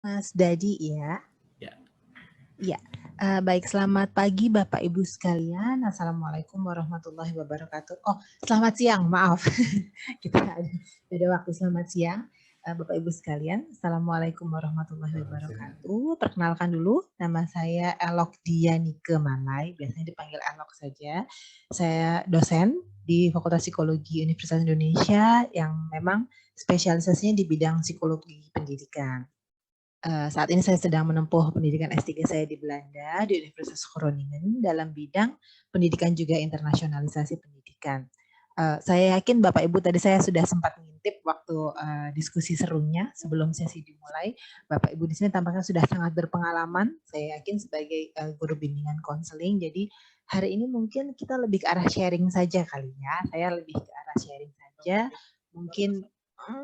Mas Dadi ya. Ya. Iya. Baik, selamat pagi Bapak Ibu sekalian. Assalamualaikum warahmatullahi wabarakatuh. Oh, selamat siang, maaf. Kita ada waktu selamat siang. Bapak Ibu sekalian, Assalamualaikum warahmatullahi wabarakatuh. Perkenalkan dulu, nama saya Elok Dianike Malai, biasanya dipanggil Elok saja. Saya dosen di Fakultas Psikologi Universitas Indonesia yang memang spesialisasinya di bidang psikologi pendidikan. Saat ini saya sedang menempuh pendidikan S3 saya di Belanda, di Universitas Groningen, dalam bidang pendidikan juga internasionalisasi pendidikan. Saya yakin Bapak Ibu tadi saya sudah sempat mengintip waktu diskusi serunya sebelum sesi dimulai. Bapak Ibu di sini tampaknya sudah sangat berpengalaman, saya yakin sebagai guru bimbingan konseling. Jadi hari ini mungkin kita lebih ke arah sharing saja kali ya. Saya lebih ke arah sharing saja. Mungkin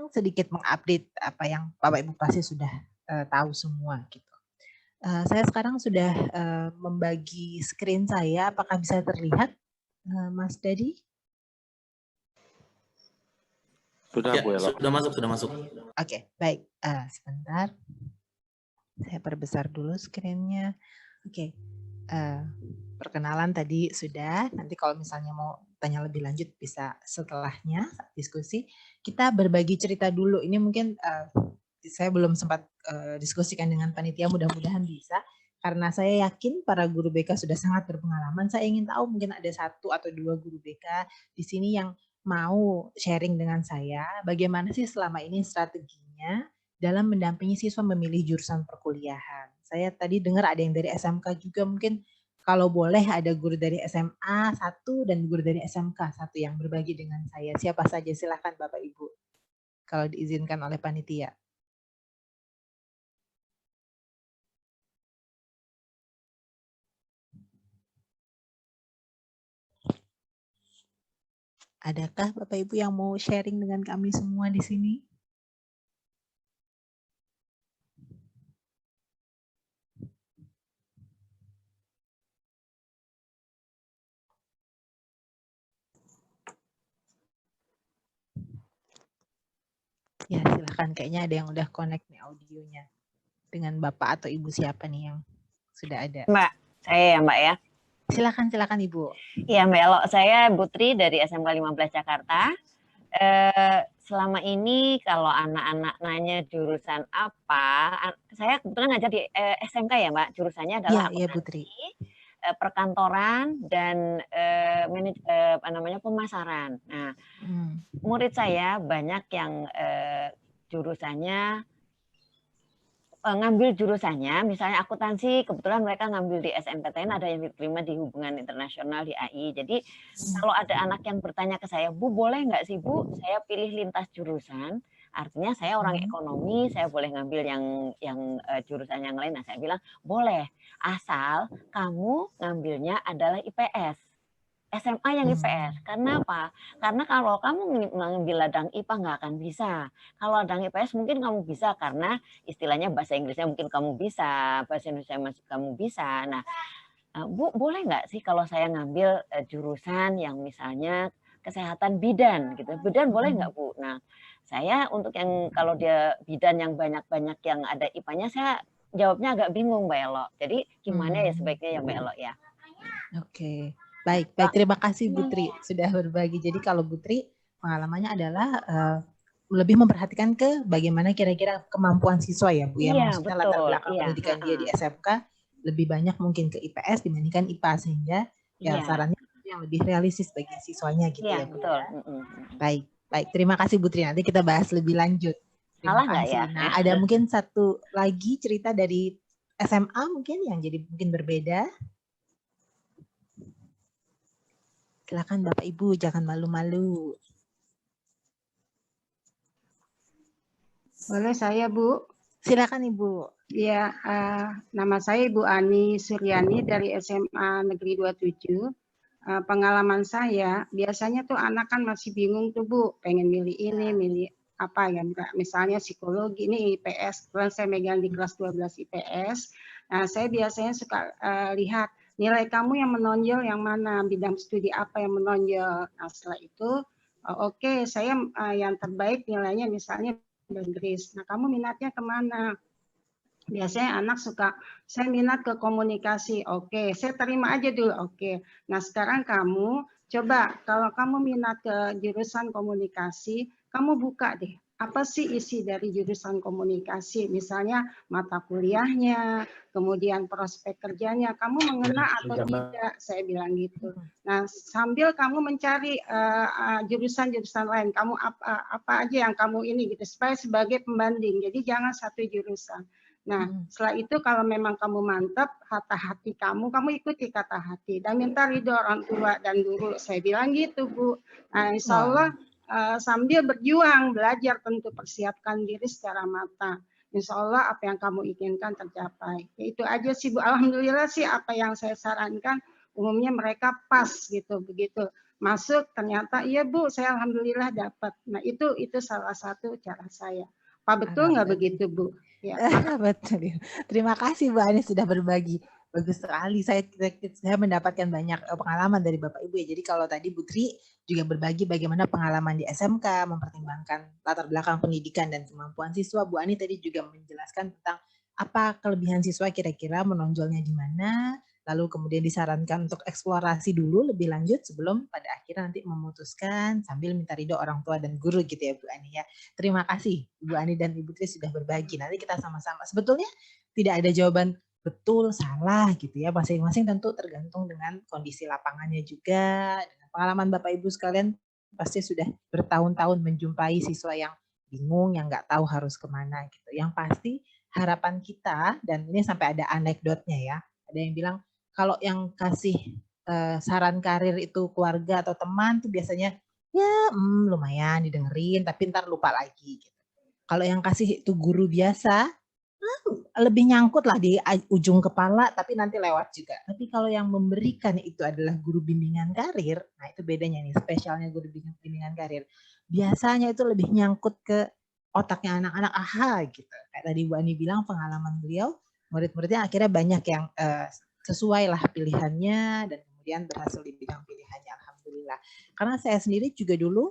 sedikit mengupdate apa yang Bapak Ibu pasti sudah tahu semua gitu. Saya sekarang sudah membagi screen saya. Apakah bisa terlihat, Mas Dadi? Sudah, ya, Bu Elok. Sudah masuk. Oke, baik. Sebentar. Saya perbesar dulu screen-nya. Oke. Perkenalan tadi sudah. Nanti kalau misalnya mau tanya lebih lanjut bisa setelahnya diskusi. Kita berbagi cerita dulu. Ini mungkin saya belum sempat diskusikan dengan panitia, mudah-mudahan bisa. Karena saya yakin para guru BK sudah sangat berpengalaman. Saya ingin tahu mungkin ada 1 atau 2 guru BK di sini yang mau sharing dengan saya. Bagaimana sih selama ini strateginya dalam mendampingi siswa memilih jurusan perkuliahan. Saya tadi dengar ada yang dari SMK juga, mungkin kalau boleh ada guru dari SMA 1 dan guru dari SMK 1 yang berbagi dengan saya. Siapa saja, silakan Bapak Ibu. Kalau diizinkan oleh panitia. Adakah Bapak Ibu yang mau sharing dengan kami semua di sini? Ya, silakan. Kayaknya ada yang udah connect nih audionya. Dengan Bapak atau Ibu siapa nih yang sudah ada? Mbak, saya ya Mbak ya. Silakan Ibu. Iya Mbak Elo, saya Putri dari SMK 15 Jakarta. Selama ini kalau anak-anak nanya jurusan apa, saya kebetulan ngajar di SMK ya Mbak, jurusannya adalah Putri. Perkantoran dan pemasaran. Nah, murid saya banyak yang jurusannya ngambil jurusannya, misalnya akuntansi, kebetulan mereka ngambil di SNPTN, ada yang diterima di hubungan internasional di AI. Jadi kalau ada anak yang bertanya ke saya, Bu boleh nggak sih Bu, saya pilih lintas jurusan, artinya saya orang ekonomi, saya boleh ngambil yang jurusan yang lain. Nah saya bilang boleh, asal kamu ngambilnya adalah IPS. SMA yang IPS. Karena apa? Karena kalau kamu mengambil ladang IPA nggak akan bisa. Kalau ladang IPS mungkin kamu bisa karena istilahnya bahasa Inggrisnya mungkin kamu bisa, bahasa Indonesia masih kamu bisa. Nah, Bu boleh nggak sih kalau saya ngambil jurusan yang misalnya kesehatan bidan gitu. Bidan boleh nggak Bu? Nah, saya untuk yang kalau dia bidan yang banyak-banyak yang ada IPA-nya saya jawabnya agak bingung Mbak Elo. Jadi gimana ya sebaiknya ya Mbak Elo ya? Oke. Baik, terima kasih Putri sudah berbagi. Jadi kalau Putri pengalamannya adalah lebih memperhatikan ke bagaimana kira-kira kemampuan siswa ya Bu ya. Iya, Maksudnya betul. latar belakang pendidikan dia di SMK lebih banyak mungkin ke IPS dibandingkan IPA sehingga ya sarannya yang lebih realistis bagi siswanya gitu ya Bu. Betul. Baik, terima kasih Putri. Nanti kita bahas lebih lanjut. Terima kasih. Nah, ada mungkin satu lagi cerita dari SMA mungkin yang jadi mungkin berbeda. Silakan Bapak Ibu, jangan malu-malu. Boleh saya Bu? Silakan Ibu. Ya, nama saya Ibu Ani Suryani dari SMA Negeri 27. Pengalaman saya, biasanya tuh anak kan masih bingung tuh Bu, pengen milih ini, milih apa ya, misalnya psikologi, ini IPS, kebetulan saya megang di kelas 12 IPS. Nah, saya biasanya suka lihat nilai kamu yang menonjol yang mana, bidang studi apa yang menonjol. Nah, setelah itu, oke, saya yang terbaik nilainya misalnya Inggris. Nah, kamu minatnya kemana? Biasanya anak suka, saya minat ke komunikasi, oke, saya terima aja dulu, oke. Nah sekarang kamu coba, kalau kamu minat ke jurusan komunikasi, kamu buka deh, apa sih isi dari jurusan komunikasi, misalnya mata kuliahnya, kemudian prospek kerjanya, kamu mengena atau tidak, saya bilang gitu. Nah sambil kamu mencari jurusan-jurusan lain, kamu apa aja yang kamu ini gitu, supaya sebagai pembanding, jadi jangan satu jurusan. Nah, setelah itu kalau memang kamu mantap, kata hati kamu ikuti kata hati dan minta ridho orang tua dan guru. Saya bilang gitu, Bu. Nah, insya Allah sambil berjuang, belajar tentu persiapkan diri secara matang. Insya Allah apa yang kamu inginkan tercapai. Ya, itu aja sih, Bu. Alhamdulillah sih apa yang saya sarankan umumnya mereka pas gitu, begitu. Masuk ternyata iya Bu, saya alhamdulillah dapat. Nah, itu salah satu cara saya. Pak betul nggak begitu, Bu? Ya. Betul. Terima kasih Bu Ani sudah berbagi. Bagus sekali. Saya mendapatkan banyak pengalaman dari Bapak Ibu ya. Jadi kalau tadi Bu Tri juga berbagi bagaimana pengalaman di SMK, mempertimbangkan latar belakang pendidikan dan kemampuan siswa. Bu Ani tadi juga menjelaskan tentang apa kelebihan siswa kira-kira, menonjolnya di mana, lalu kemudian disarankan untuk eksplorasi dulu lebih lanjut sebelum pada akhirnya nanti memutuskan sambil minta ridho orang tua dan guru gitu ya Bu Ani ya. Terima kasih Ibu Ani dan Ibu Tri sudah berbagi. Nanti kita sama-sama. Sebetulnya tidak ada jawaban betul, salah gitu ya. Masing-masing tentu tergantung dengan kondisi lapangannya juga. Dengan pengalaman Bapak Ibu sekalian pasti sudah bertahun-tahun menjumpai siswa yang bingung, yang nggak tahu harus kemana gitu. Yang pasti harapan kita, dan ini sampai ada anekdotnya ya, ada yang bilang kalau yang kasih saran karir itu keluarga atau teman tuh biasanya ya lumayan didengerin tapi ntar lupa lagi gitu. Kalau yang kasih itu guru biasa lebih nyangkut lah di ujung kepala tapi nanti lewat juga. Tapi kalau yang memberikan itu adalah guru bimbingan karir, nah itu bedanya nih, spesialnya guru bimbingan karir. Biasanya itu lebih nyangkut ke otaknya anak-anak, aha gitu. Kayak tadi Bu Ani bilang pengalaman beliau, murid-muridnya akhirnya banyak yang sesuai lah pilihannya dan kemudian berhasil di bidang pilihannya, alhamdulillah. Karena saya sendiri juga dulu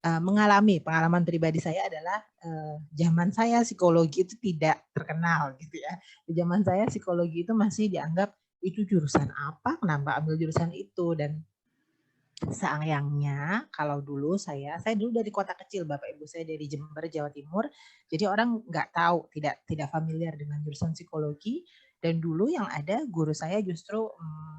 mengalami pengalaman pribadi saya adalah zaman saya psikologi itu tidak terkenal gitu ya. Di zaman saya psikologi itu masih dianggap itu jurusan apa, kenapa ambil jurusan itu, dan sayangnya kalau dulu saya dulu dari kota kecil, Bapak Ibu saya dari Jember, Jawa Timur. Jadi orang nggak tahu, tidak familiar dengan jurusan psikologi, dan dulu yang ada guru saya justru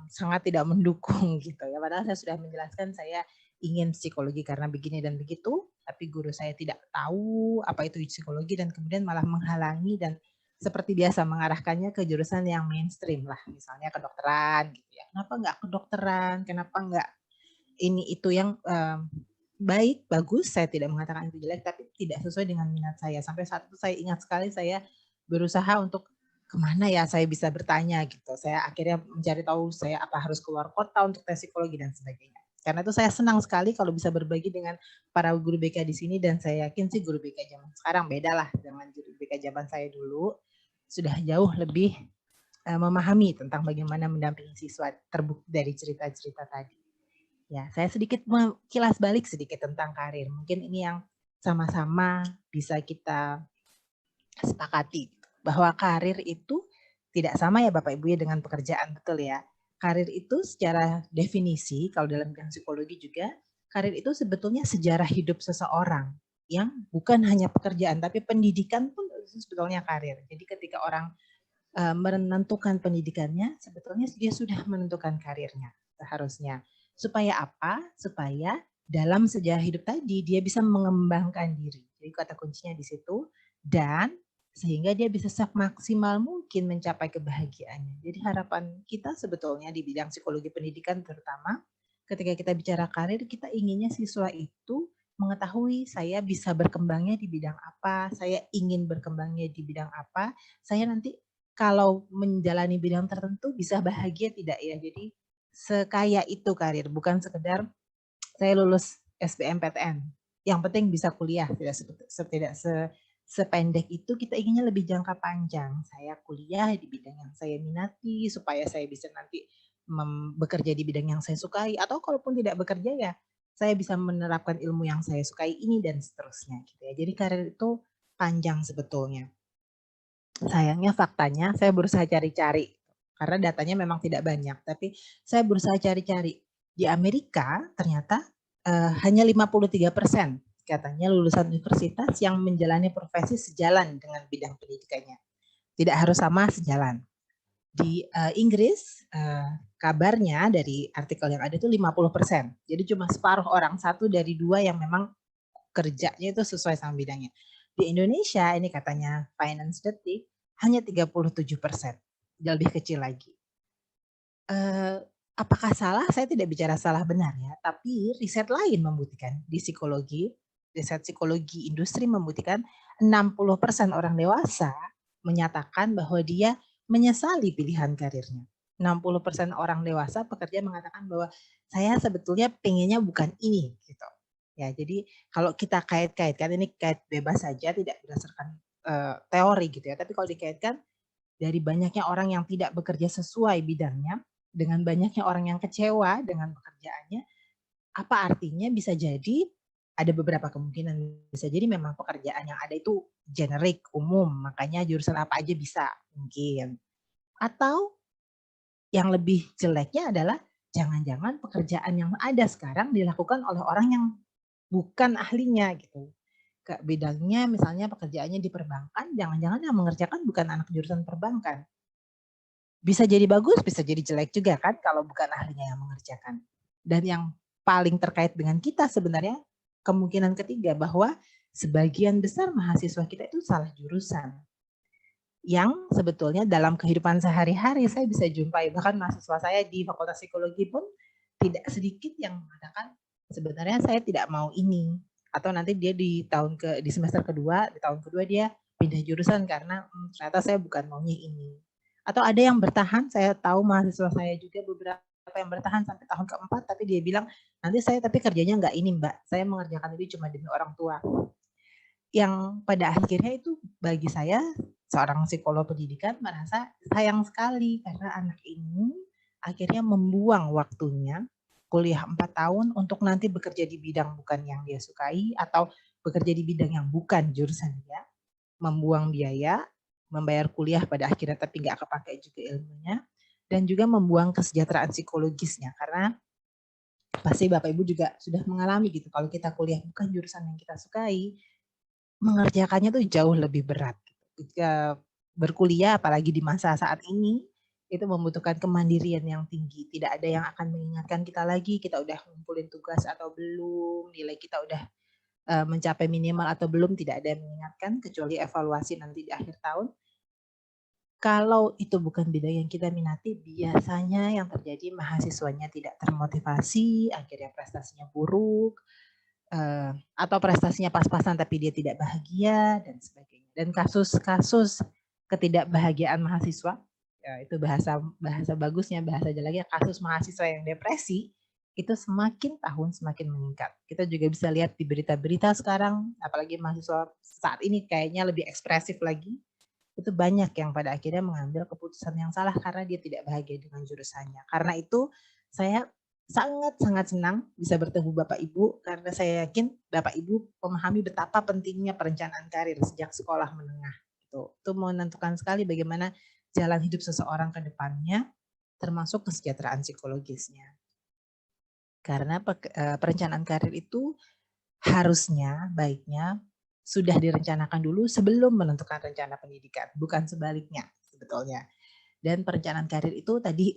sangat tidak mendukung gitu ya. Padahal saya sudah menjelaskan saya ingin psikologi karena begini dan begitu, tapi guru saya tidak tahu apa itu psikologi dan kemudian malah menghalangi dan seperti biasa mengarahkannya ke jurusan yang mainstream lah, misalnya kedokteran gitu ya. Kenapa nggak kedokteran? Kenapa nggak ini itu yang baik, bagus, saya tidak mengatakan itu jelek, tapi tidak sesuai dengan minat saya. Sampai saat itu saya ingat sekali saya berusaha untuk kemana ya saya bisa bertanya gitu. Saya akhirnya mencari tahu saya apa harus keluar kota untuk tes psikologi dan sebagainya. Karena itu saya senang sekali kalau bisa berbagi dengan para guru BK di sini, dan saya yakin sih guru BK zaman sekarang beda lah dengan guru BK zaman saya dulu. Sudah jauh lebih memahami tentang bagaimana mendampingi siswa, terbukti dari cerita-cerita tadi. Ya, saya sedikit kilas balik sedikit tentang karir. Mungkin ini yang sama-sama bisa kita sepakati bahwa karir itu tidak sama ya Bapak Ibu ya dengan pekerjaan, betul ya. Karir itu secara definisi kalau dalam bidang psikologi juga, karir itu sebetulnya sejarah hidup seseorang yang bukan hanya pekerjaan tapi pendidikan pun sebetulnya karir. Jadi ketika orang menentukan pendidikannya, sebetulnya dia sudah menentukan karirnya seharusnya. Supaya apa? Supaya dalam sejarah hidup tadi dia bisa mengembangkan diri. Jadi kata kuncinya di situ, dan sehingga dia bisa semaksimal mungkin mencapai kebahagiaannya. Jadi harapan kita sebetulnya di bidang psikologi pendidikan terutama ketika kita bicara karir, kita inginnya siswa itu mengetahui saya bisa berkembangnya di bidang apa, saya ingin berkembangnya di bidang apa, saya nanti kalau menjalani bidang tertentu bisa bahagia tidak ya. Jadi sekaya itu karir, bukan sekedar saya lulus SBMPTN. Yang penting bisa kuliah, tidak sependek itu. Kita inginnya lebih jangka panjang. Saya kuliah di bidang yang saya minati supaya saya bisa nanti bekerja di bidang yang saya sukai, atau kalaupun tidak bekerja ya saya bisa menerapkan ilmu yang saya sukai ini dan seterusnya gitu ya. Jadi karir itu panjang sebetulnya. sayangnya faktanya saya berusaha cari-cari karena datanya memang tidak banyak, tapi saya berusaha cari-cari. Di Amerika ternyata hanya 53% katanya lulusan universitas yang menjalani profesi sejalan dengan bidang pendidikannya. Tidak harus sama, sejalan. Di Inggris kabarnya dari artikel yang ada itu 50%. Jadi cuma separuh orang, 1 dari 2 yang memang kerjanya itu sesuai sama bidangnya. Di Indonesia ini katanya Finance Detik hanya 37%, lebih kecil lagi. Apakah salah? Saya tidak bicara salah benar ya, tapi riset lain membuktikan di psikologi, riset psikologi industri membuktikan 60% orang dewasa menyatakan bahwa dia menyesali pilihan karirnya. 60% orang dewasa pekerja mengatakan bahwa saya sebetulnya pengennya bukan ini gitu. Ya, jadi kalau kita kait-kaitkan, ini kait bebas saja, tidak berdasarkan teori gitu ya. Tapi kalau dikaitkan dari banyaknya orang yang tidak bekerja sesuai bidangnya, dengan banyaknya orang yang kecewa dengan pekerjaannya, apa artinya? Bisa jadi ada beberapa kemungkinan. Bisa jadi memang pekerjaan yang ada itu generik, umum, makanya jurusan apa aja bisa, mungkin. Atau yang lebih jeleknya adalah jangan-jangan pekerjaan yang ada sekarang dilakukan oleh orang yang bukan ahlinya gitu. Ke bidangnya misalnya pekerjaannya di perbankan, jangan-jangan yang mengerjakan bukan anak jurusan perbankan. Bisa jadi bagus, bisa jadi jelek juga kan kalau bukan ahlinya yang mengerjakan. Dan yang paling terkait dengan kita sebenarnya kemungkinan ketiga bahwa sebagian besar mahasiswa kita itu salah jurusan. Yang sebetulnya dalam kehidupan sehari-hari saya bisa jumpai, bahkan mahasiswa saya di Fakultas Psikologi pun tidak sedikit yang mengatakan sebenarnya saya tidak mau ini, atau nanti dia di semester kedua, di tahun kedua dia pindah jurusan karena ternyata saya bukan maunya ini. Atau ada yang bertahan, saya tahu mahasiswa saya juga beberapa yang bertahan sampai tahun keempat, tapi dia bilang nanti saya tapi kerjanya nggak ini Mbak, saya mengerjakan ini cuma demi orang tua. Yang pada akhirnya itu bagi saya seorang psikolog pendidikan merasa sayang sekali karena anak ini akhirnya membuang waktunya kuliah 4 tahun untuk nanti bekerja di bidang bukan yang dia sukai atau bekerja di bidang yang bukan jurusan dia, membuang biaya, membayar kuliah pada akhirnya tapi nggak kepakai juga ilmunya, dan juga membuang kesejahteraan psikologisnya karena pasti Bapak Ibu juga sudah mengalami gitu, kalau kita kuliah bukan jurusan yang kita sukai, mengerjakannya tuh jauh lebih berat. Berkuliah apalagi di masa saat ini itu membutuhkan kemandirian yang tinggi. Tidak ada yang akan mengingatkan kita lagi kita udah ngumpulin tugas atau belum, nilai kita udah mencapai minimal atau belum, tidak ada yang mengingatkan kecuali evaluasi nanti di akhir tahun. Kalau itu bukan bidang yang kita minati, biasanya yang terjadi mahasiswanya tidak termotivasi, akhirnya prestasinya buruk, atau prestasinya pas-pasan tapi dia tidak bahagia dan sebagainya. Dan kasus-kasus ketidakbahagiaan mahasiswa, ya itu bahasa bagusnya, bahasa jeleknya kasus mahasiswa yang depresi itu semakin tahun semakin meningkat. Kita juga bisa lihat di berita-berita sekarang, apalagi mahasiswa saat ini kayaknya lebih ekspresif lagi. Itu banyak yang pada akhirnya mengambil keputusan yang salah karena dia tidak bahagia dengan jurusannya. Karena itu saya sangat-sangat senang bisa bertemu Bapak Ibu karena saya yakin Bapak Ibu memahami betapa pentingnya perencanaan karir sejak sekolah menengah. Itu menentukan sekali bagaimana jalan hidup seseorang ke depannya, termasuk kesejahteraan psikologisnya. Karena perencanaan karir itu harusnya, baiknya sudah direncanakan dulu sebelum menentukan rencana pendidikan, bukan sebaliknya sebetulnya. Dan perencanaan karir itu tadi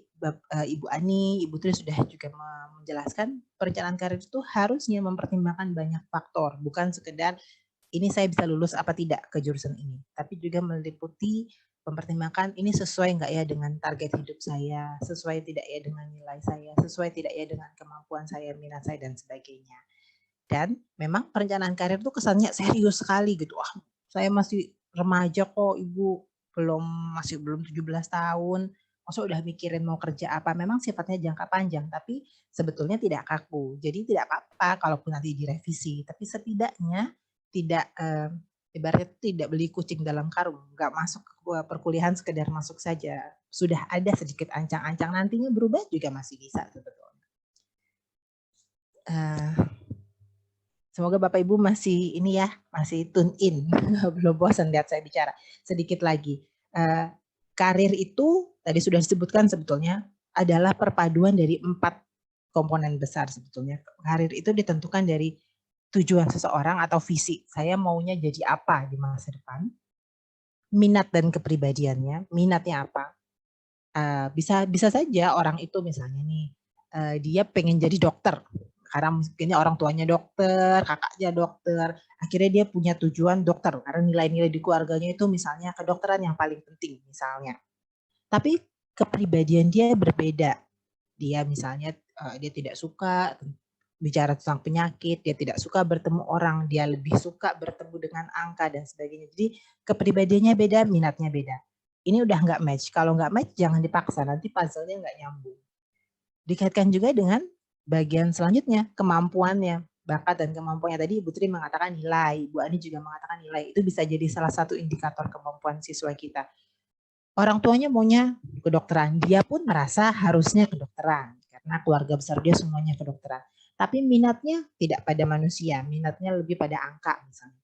Ibu Ani, Ibu Tri sudah juga menjelaskan, perencanaan karir itu harusnya mempertimbangkan banyak faktor, bukan sekedar ini saya bisa lulus apa tidak ke jurusan ini, tapi juga meliputi mempertimbangkan ini sesuai nggak ya dengan target hidup saya, sesuai tidak ya dengan nilai saya, sesuai tidak ya dengan kemampuan saya, minat saya, dan sebagainya. Dan memang perencanaan karir itu kesannya serius sekali gitu. Wah, saya masih remaja kok Ibu, masih belum 17 tahun, masa udah mikirin mau kerja apa. Memang sifatnya jangka panjang, tapi sebetulnya tidak kaku. Jadi tidak apa-apa kalaupun nanti direvisi, tapi setidaknya tidak ibaratnya tidak beli kucing dalam karung, nggak masuk ke perkuliahan sekedar masuk saja. Sudah ada sedikit ancang-ancang, nantinya berubah juga masih bisa sebetulnya. Semoga Bapak Ibu masih ini ya, masih tune in, belum bosan lihat saya bicara. Sedikit lagi, karir itu tadi sudah disebutkan sebetulnya adalah perpaduan dari 4 komponen besar sebetulnya. Karir itu ditentukan dari tujuan seseorang atau visi. Saya maunya jadi apa di masa depan, minat dan kepribadiannya, minatnya apa. Bisa saja orang itu misalnya nih, dia pengen jadi dokter, karena mungkin orang tuanya dokter, kakaknya dokter, akhirnya dia punya tujuan dokter, karena nilai-nilai di keluarganya itu misalnya kedokteran yang paling penting misalnya. Tapi kepribadian dia berbeda. Dia misalnya dia tidak suka bicara tentang penyakit, dia tidak suka bertemu orang, dia lebih suka bertemu dengan angka dan sebagainya. Jadi kepribadiannya beda, minatnya beda. Ini udah nggak match. Kalau nggak match jangan dipaksa, nanti puzzle-nya nggak nyambung. Dikaitkan juga dengan bagian selanjutnya, kemampuannya, bakat dan kemampuannya. Tadi Ibu Tri mengatakan nilai, Bu Ani juga mengatakan nilai. Itu bisa jadi salah satu indikator kemampuan siswa kita. Orang tuanya maunya kedokteran, dia pun merasa harusnya kedokteran karena keluarga besar dia semuanya kedokteran. Tapi minatnya tidak pada manusia, minatnya lebih pada angka misalnya.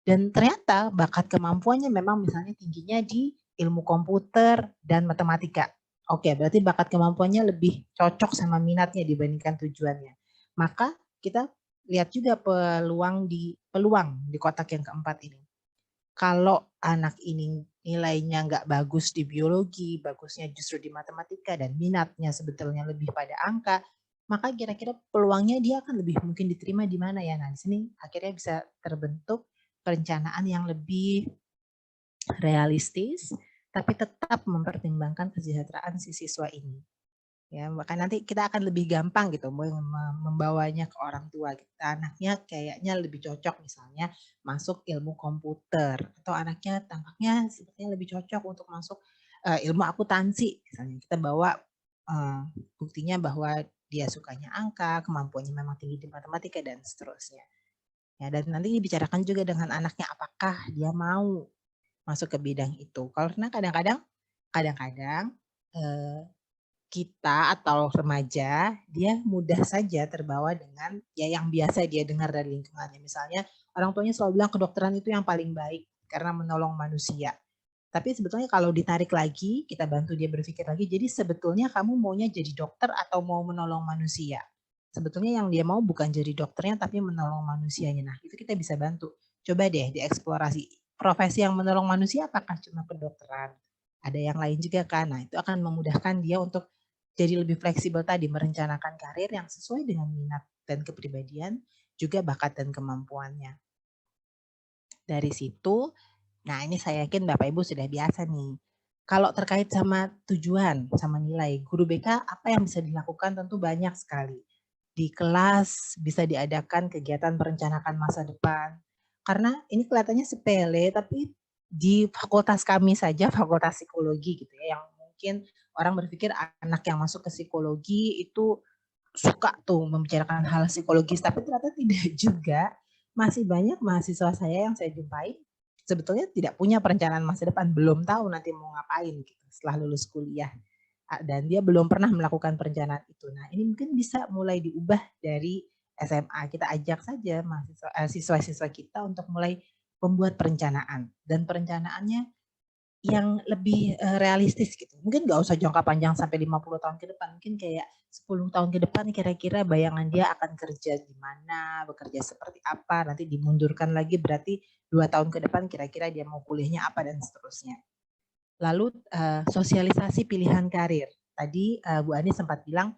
Dan ternyata bakat kemampuannya memang misalnya tingginya di ilmu komputer dan matematika. Oke, berarti bakat kemampuannya lebih cocok sama minatnya dibandingkan tujuannya. Maka kita lihat juga peluang di kotak yang keempat ini. Kalau anak ini nilainya nggak bagus di biologi, bagusnya justru di matematika dan minatnya sebetulnya lebih pada angka, maka kira-kira peluangnya dia akan lebih mungkin diterima di mana ya. Nah, di sini akhirnya bisa terbentuk perencanaan yang lebih realistis, tapi tetap mempertimbangkan kesejahteraan si siswa ini. Ya, maka nanti kita akan lebih gampang gitu membawanya ke orang tua. Anaknya kayaknya lebih cocok misalnya masuk ilmu komputer, atau anaknya tampaknya sepertinya lebih cocok untuk masuk ilmu akuntansi. Misalnya kita bawa buktinya bahwa dia sukanya angka, kemampuannya memang tinggi di matematika dan seterusnya. Ya, dan nanti dibicarakan juga dengan anaknya apakah dia mau masuk ke bidang itu. Karena kadang-kadang kita atau remaja, dia mudah saja terbawa dengan ya yang biasa dia dengar dari lingkungannya. Misalnya orang tuanya selalu bilang kedokteran itu yang paling baik karena menolong manusia. Tapi sebetulnya kalau ditarik lagi, kita bantu dia berpikir lagi, jadi sebetulnya kamu maunya jadi dokter atau mau menolong manusia? Sebetulnya yang dia mau bukan jadi dokternya, tapi menolong manusianya. Nah, itu kita bisa bantu. Coba deh dieksplorasi. Profesi yang menolong manusia apakah cuma kedokteran? Ada yang lain juga kan? Nah, itu akan memudahkan dia untuk jadi lebih fleksibel tadi, merencanakan karir yang sesuai dengan minat dan kepribadian, juga bakat dan kemampuannya. Dari situ, nah ini saya yakin Bapak Ibu sudah biasa nih. Kalau terkait sama tujuan, sama nilai, guru BK apa yang bisa dilakukan tentu banyak sekali. Di kelas bisa diadakan kegiatan merencanakan masa depan. Karena ini kelihatannya sepele, tapi di fakultas kami saja, fakultas psikologi gitu ya, yang mungkin orang berpikir anak yang masuk ke psikologi itu suka tuh membicarakan hal psikologis, tapi ternyata tidak juga. Masih banyak mahasiswa saya yang saya jumpai sebetulnya tidak punya perencanaan masa depan, belum tahu nanti mau ngapain gitu setelah lulus kuliah. Dan dia belum pernah melakukan perencanaan itu. Nah, ini mungkin bisa mulai diubah dari SMA. Kita ajak saja siswa-siswa kita untuk mulai membuat perencanaan. Dan perencanaannya yang lebih realistis gitu. Mungkin nggak usah jangka panjang sampai 50 tahun ke depan. Mungkin kayak 10 tahun ke depan kira-kira bayangan dia akan kerja di mana, bekerja seperti apa, nanti dimundurkan lagi berarti 2 tahun ke depan kira-kira dia mau kuliahnya apa dan seterusnya. Lalu sosialisasi pilihan karir. Tadi Bu Ani sempat bilang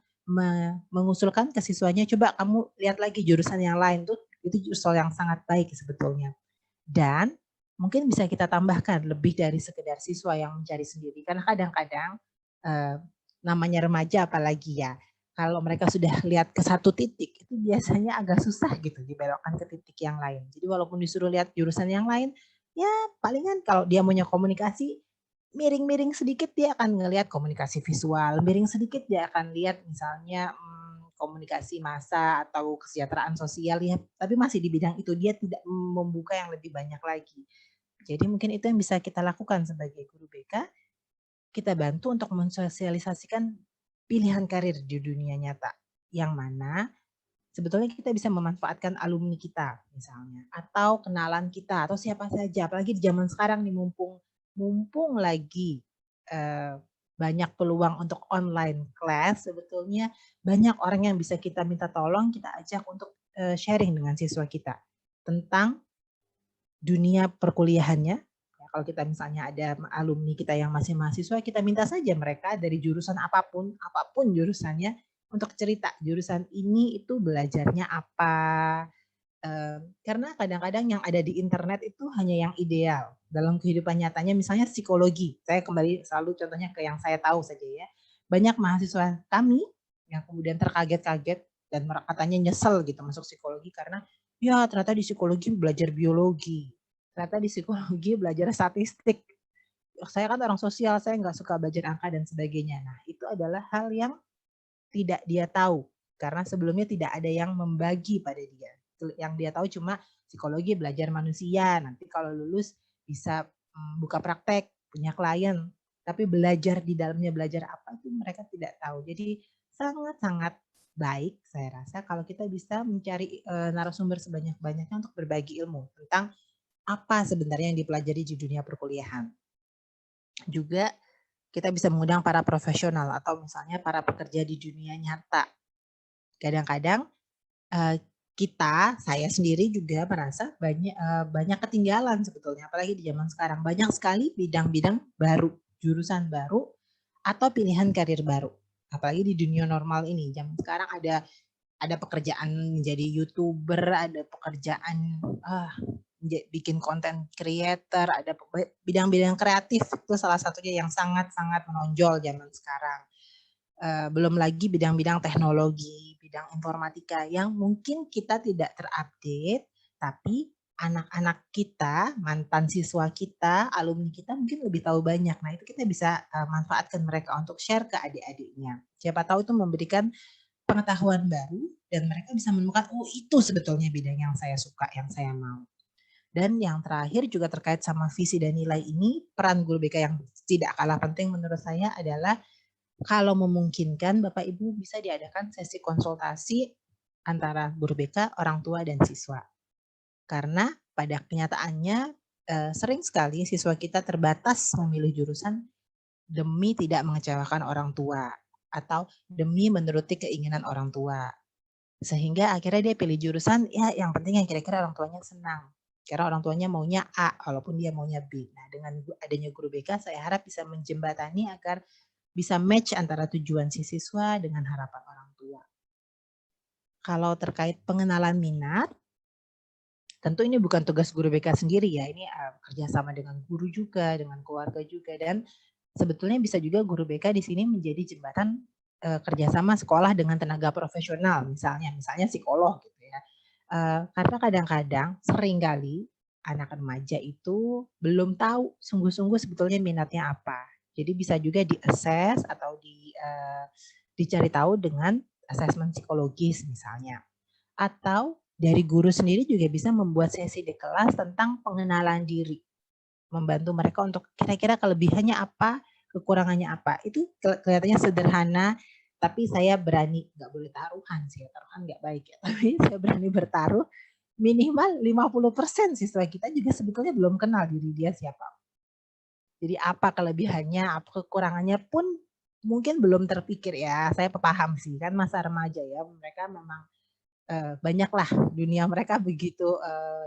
mengusulkan ke siswanya, coba kamu lihat lagi jurusan yang lain tuh, itu jurusan yang sangat baik sebetulnya. Dan mungkin bisa kita tambahkan lebih dari sekedar siswa yang mencari sendiri. Karena kadang-kadang namanya remaja apalagi ya, kalau mereka sudah lihat ke satu titik, itu biasanya agak susah gitu dibelokkan ke titik yang lain. Jadi walaupun disuruh lihat jurusan yang lain, ya palingan kalau dia punya komunikasi, miring-miring sedikit dia akan ngelihat komunikasi visual, miring sedikit dia akan lihat misalnya komunikasi massa atau kesejahteraan sosial ya, tapi masih di bidang itu, dia tidak membuka yang lebih banyak lagi. Jadi mungkin itu yang bisa kita lakukan sebagai guru BK, kita bantu untuk mensosialisasikan pilihan karir di dunia nyata, yang mana sebetulnya kita bisa memanfaatkan alumni kita misalnya, atau kenalan kita, atau siapa saja, apalagi di zaman sekarang nih, mumpung lagi banyak peluang untuk online class, sebetulnya banyak orang yang bisa kita minta tolong, kita ajak untuk sharing dengan siswa kita tentang dunia perkuliahannya. Ya, kalau kita misalnya ada alumni kita yang masih mahasiswa, kita minta saja mereka dari jurusan apapun jurusannya, untuk cerita jurusan ini itu belajarnya apa. Karena kadang-kadang yang ada di internet itu hanya yang ideal. Dalam kehidupan nyatanya misalnya psikologi, saya kembali selalu contohnya ke yang saya tahu saja ya. Banyak mahasiswa kami yang kemudian terkaget-kaget dan katanya nyesel gitu masuk psikologi karena ya ternyata di psikologi belajar biologi, ternyata di psikologi belajar statistik. Saya kan orang sosial, saya nggak suka belajar angka dan sebagainya. Nah itu adalah hal yang tidak dia tahu karena sebelumnya tidak ada yang membagi pada dia. Yang dia tahu cuma psikologi belajar manusia, nanti kalau lulus bisa buka praktek, punya klien, tapi belajar di dalamnya belajar apa itu mereka tidak tahu. Jadi sangat-sangat baik saya rasa kalau kita bisa mencari narasumber sebanyak-banyaknya untuk berbagi ilmu tentang apa sebenarnya yang dipelajari di dunia perkuliahan. Juga kita bisa mengundang para profesional atau misalnya para pekerja di dunia nyata. Kadang-kadang saya sendiri juga merasa banyak ketinggalan sebetulnya, apalagi di zaman sekarang. Banyak sekali bidang-bidang baru, jurusan baru, atau pilihan karir baru. Apalagi di dunia normal ini, zaman sekarang ada pekerjaan menjadi YouTuber, ada pekerjaan bikin konten creator, ada bidang-bidang kreatif, itu salah satunya yang sangat-sangat menonjol zaman sekarang. Belum lagi bidang-bidang teknologi, bidang informatika yang mungkin kita tidak terupdate, tapi anak-anak kita, mantan siswa kita, alumni kita mungkin lebih tahu banyak. Nah itu kita bisa manfaatkan mereka untuk share ke adik-adiknya. Siapa tahu itu memberikan pengetahuan baru dan mereka bisa menemukan, oh itu sebetulnya bidang yang saya suka, yang saya mau. Dan yang terakhir juga terkait sama visi dan nilai ini, peran guru BK yang tidak kalah penting menurut saya adalah kalau memungkinkan Bapak Ibu bisa diadakan sesi konsultasi antara guru BK, orang tua, dan siswa. Karena pada kenyataannya sering sekali siswa kita terbatas memilih jurusan demi tidak mengecewakan orang tua atau demi menuruti keinginan orang tua. Sehingga akhirnya dia pilih jurusan ya yang penting yang kira-kira orang tuanya senang. Karena orang tuanya maunya A walaupun dia maunya B. Nah, dengan adanya guru BK saya harap bisa menjembatani agar bisa match antara tujuan si siswa dengan harapan orang tua. Kalau terkait pengenalan minat, tentu ini bukan tugas guru BK sendiri ya, ini kerjasama dengan guru juga, dengan keluarga juga, dan sebetulnya bisa juga guru BK di sini menjadi jembatan kerjasama sekolah dengan tenaga profesional, misalnya psikolog gitu ya. Karena kadang-kadang seringkali anak remaja itu belum tahu sungguh-sungguh sebetulnya minatnya apa. Jadi bisa juga di-assess atau dicari tahu dengan asesmen psikologis misalnya. Atau dari guru sendiri juga bisa membuat sesi di kelas tentang pengenalan diri. Membantu mereka untuk kira-kira kelebihannya apa, kekurangannya apa. Itu kelihatannya sederhana, tapi saya berani, nggak boleh taruhan sih, taruhan nggak baik ya. Tapi saya berani bertaruh, minimal 50% siswa kita juga sebetulnya belum kenal diri dia siapa. Jadi apa kelebihannya, apa kekurangannya pun mungkin belum terpikir ya. Saya paham sih, kan masa remaja ya, mereka memang banyaklah dunia mereka begitu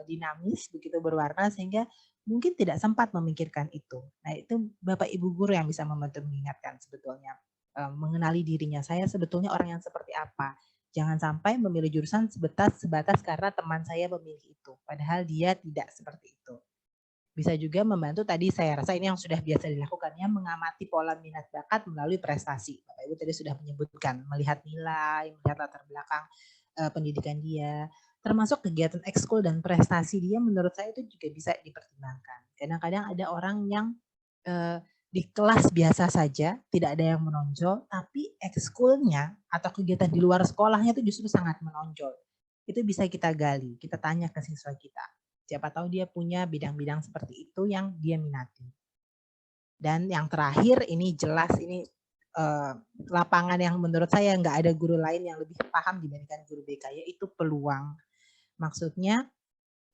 dinamis, begitu berwarna sehingga mungkin tidak sempat memikirkan itu. Nah itu Bapak Ibu guru yang bisa membantu mengingatkan sebetulnya. Mengenali dirinya, saya sebetulnya orang yang seperti apa. Jangan sampai memilih jurusan sebatas karena teman saya memilih itu. Padahal dia tidak seperti itu. Bisa juga membantu tadi saya rasa ini yang sudah biasa dilakukannya, mengamati pola minat bakat melalui prestasi. Bapak Ibu tadi sudah menyebutkan, melihat nilai, melihat latar belakang pendidikan dia, termasuk kegiatan ekskul dan prestasi dia menurut saya itu juga bisa dipertimbangkan. Kadang-kadang ada orang yang di kelas biasa saja, tidak ada yang menonjol, tapi ekskulnya atau kegiatan di luar sekolahnya itu justru sangat menonjol. Itu bisa kita gali, kita tanya ke siswa kita. Siapa tahu dia punya bidang-bidang seperti itu yang dia minati. Dan yang terakhir ini jelas ini lapangan yang menurut saya nggak ada guru lain yang lebih paham dibandingkan guru BK, yaitu peluang. Maksudnya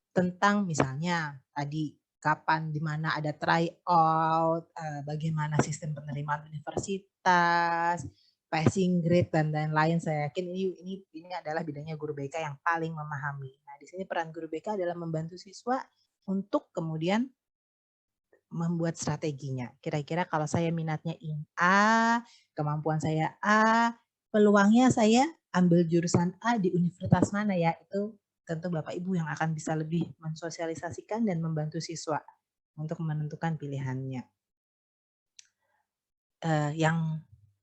tentang misalnya tadi kapan, di mana ada tryout, bagaimana sistem penerimaan universitas, passing grade dan lain-lain. Saya yakin ini adalah bidangnya guru BK yang paling memahami. Nah, di sini peran guru BK adalah membantu siswa untuk kemudian membuat strateginya. Kira-kira kalau saya minatnya A, kemampuan saya A, peluangnya saya ambil jurusan A di universitas mana ya? Itu tentu Bapak Ibu yang akan bisa lebih mensosialisasikan dan membantu siswa untuk menentukan pilihannya. Yang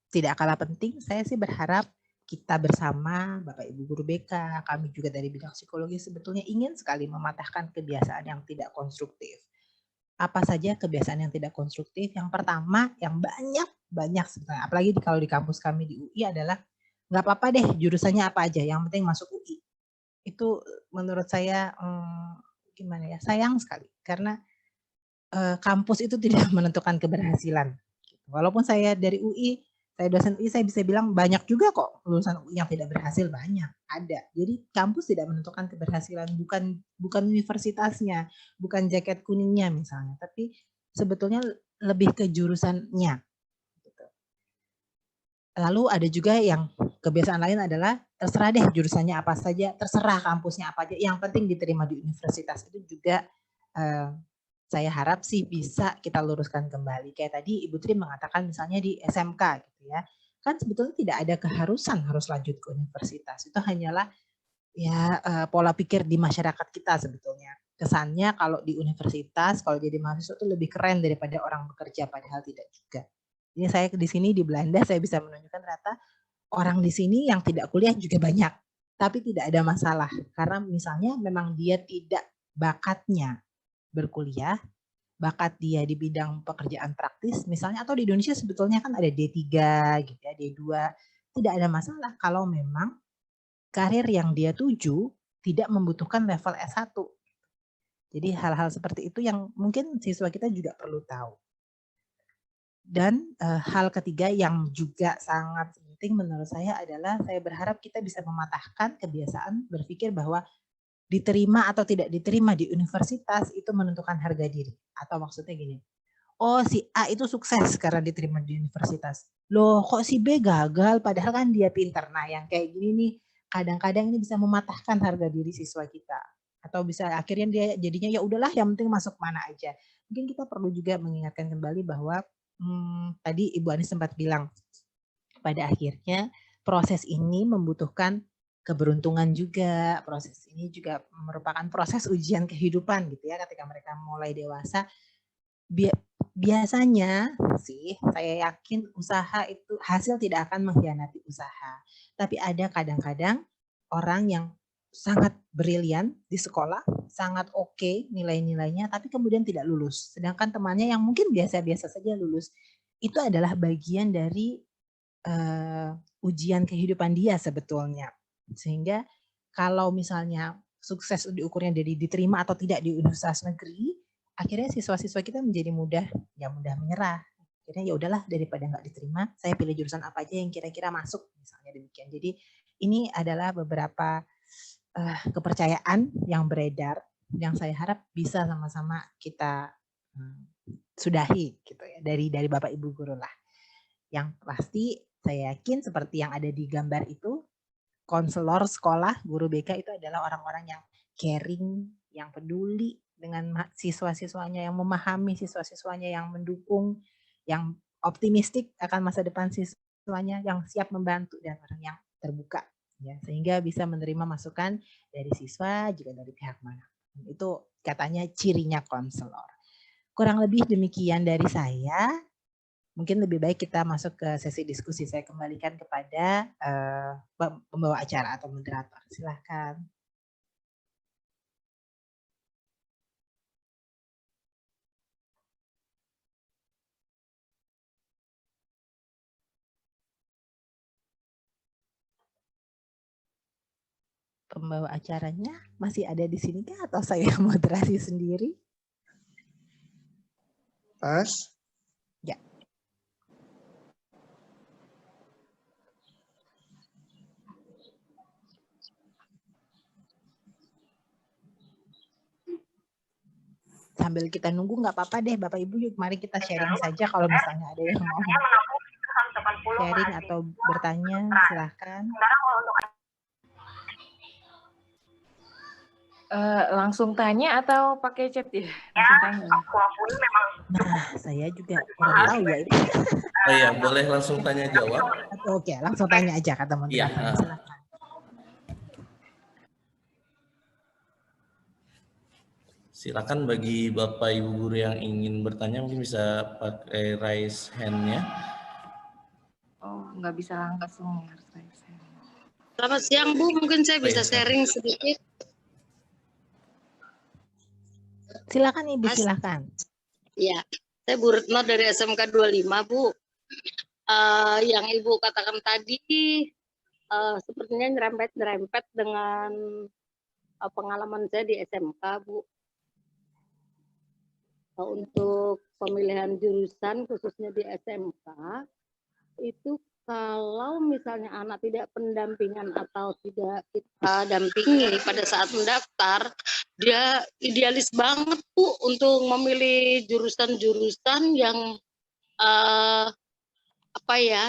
tidak kalah penting, saya sih berharap kita bersama, Bapak Ibu guru BK, kami juga dari bidang psikologi sebetulnya ingin sekali mematahkan kebiasaan yang tidak konstruktif. Apa saja kebiasaan yang tidak konstruktif? Yang pertama, yang banyak sebenarnya, apalagi kalau di kampus kami di UI adalah nggak apa-apa deh jurusannya apa aja, yang penting masuk UI. Itu menurut saya gimana ya, sayang sekali karena kampus itu tidak menentukan keberhasilan. Walaupun saya dari UI, saya dosen UI, saya bisa bilang banyak juga kok lulusan UI yang tidak berhasil, banyak, ada. Jadi kampus tidak menentukan keberhasilan, bukan universitasnya, bukan jaket kuningnya misalnya, tapi sebetulnya lebih ke jurusannya. Lalu ada juga yang kebiasaan lain adalah terserah deh jurusannya apa saja, terserah kampusnya apa aja, yang penting diterima di universitas. Itu juga saya harap sih bisa kita luruskan kembali. Kayak tadi Ibu Tri mengatakan misalnya di SMK gitu ya, kan sebetulnya tidak ada keharusan harus lanjut ke universitas. Itu hanyalah ya pola pikir di masyarakat kita sebetulnya. Kesannya kalau di universitas, kalau jadi mahasiswa itu lebih keren daripada orang bekerja, padahal tidak juga. Jadi saya di sini di Belanda saya bisa menunjukkan ternyata orang di sini yang tidak kuliah juga banyak, tapi tidak ada masalah karena misalnya memang dia tidak bakatnya berkuliah, bakat dia di bidang pekerjaan praktis misalnya, atau di Indonesia sebetulnya kan ada D3 gitu ya, D2, tidak ada masalah kalau memang karir yang dia tuju tidak membutuhkan level S1. Jadi hal-hal seperti itu yang mungkin siswa kita juga perlu tahu. Dan hal ketiga yang juga sangat penting menurut saya adalah saya berharap kita bisa mematahkan kebiasaan berpikir bahwa diterima atau tidak diterima di universitas itu menentukan harga diri. Atau maksudnya gini, oh si A itu sukses karena diterima di universitas. Loh kok si B gagal padahal kan dia pintar. Nah yang kayak gini nih kadang-kadang ini bisa mematahkan harga diri siswa kita. Atau bisa akhirnya dia jadinya ya udahlah yang penting masuk mana aja. Mungkin kita perlu juga mengingatkan kembali bahwa tadi Ibu Ani sempat bilang pada akhirnya proses ini membutuhkan keberuntungan juga. Proses ini juga merupakan proses ujian kehidupan gitu ya, ketika mereka mulai dewasa. Biasanya sih saya yakin usaha itu hasil tidak akan mengkhianati usaha. Tapi ada kadang-kadang orang yang sangat brilian di sekolah, sangat oke nilai-nilainya, tapi kemudian tidak lulus. Sedangkan temannya yang mungkin biasa-biasa saja lulus. Itu adalah bagian dari ujian kehidupan dia sebetulnya. Sehingga kalau misalnya sukses diukurnya dari diterima atau tidak di universitas negeri, akhirnya siswa-siswa kita menjadi mudah menyerah. Akhirnya ya udahlah daripada nggak diterima, saya pilih jurusan apa aja yang kira-kira masuk, misalnya demikian. Jadi ini adalah beberapa kepercayaan yang beredar yang saya harap bisa sama-sama kita sudahi gitu ya dari Bapak Ibu guru lah. Yang pasti saya yakin seperti yang ada di gambar itu, konselor sekolah, guru BK itu adalah orang-orang yang caring, yang peduli dengan siswa-siswanya, yang memahami siswa-siswanya, yang mendukung, yang optimistik akan masa depan siswanya, yang siap membantu dan orang yang terbuka. Ya, sehingga bisa menerima masukan dari siswa juga dari pihak mana. Itu katanya cirinya konselor. Kurang lebih demikian dari saya. Mungkin lebih baik kita masuk ke sesi diskusi. Saya kembalikan kepada pembawa acara atau moderator. Silakan. Pembawa acaranya masih ada di sini kah atau saya moderasi sendiri? Pas. Ya. sambil kita nunggu nggak apa-apa deh Bapak Ibu, yuk mari kita sharing saja kalau misalnya ada yang mau sharing atau bertanya, silahkan. Langsung tanya atau pakai chat ya? Langsung tanya. Nah, saya juga kurang tahu ya itu. Oh iya, boleh langsung tanya jawab. Oke, langsung tanya aja kata Iya. moderator. Silakan. Silakan bagi Bapak Ibu guru yang ingin bertanya mungkin bisa pakai raise hand-nya. Oh, nggak bisa langsung ya, harus raise hand. Selamat siang Bu, mungkin saya bisa sharing sedikit. Silakan Ibu, silakan. Ya, saya Bu Retno dari SMK 25 Bu. Yang Ibu katakan tadi sepertinya nyerempet dengan pengalaman saya di SMK Bu. Untuk pemilihan jurusan khususnya di SMK itu kalau misalnya anak tidak pendampingan atau tidak kita dampingi pada saat mendaftar, dia idealis banget Bu untuk memilih jurusan-jurusan yang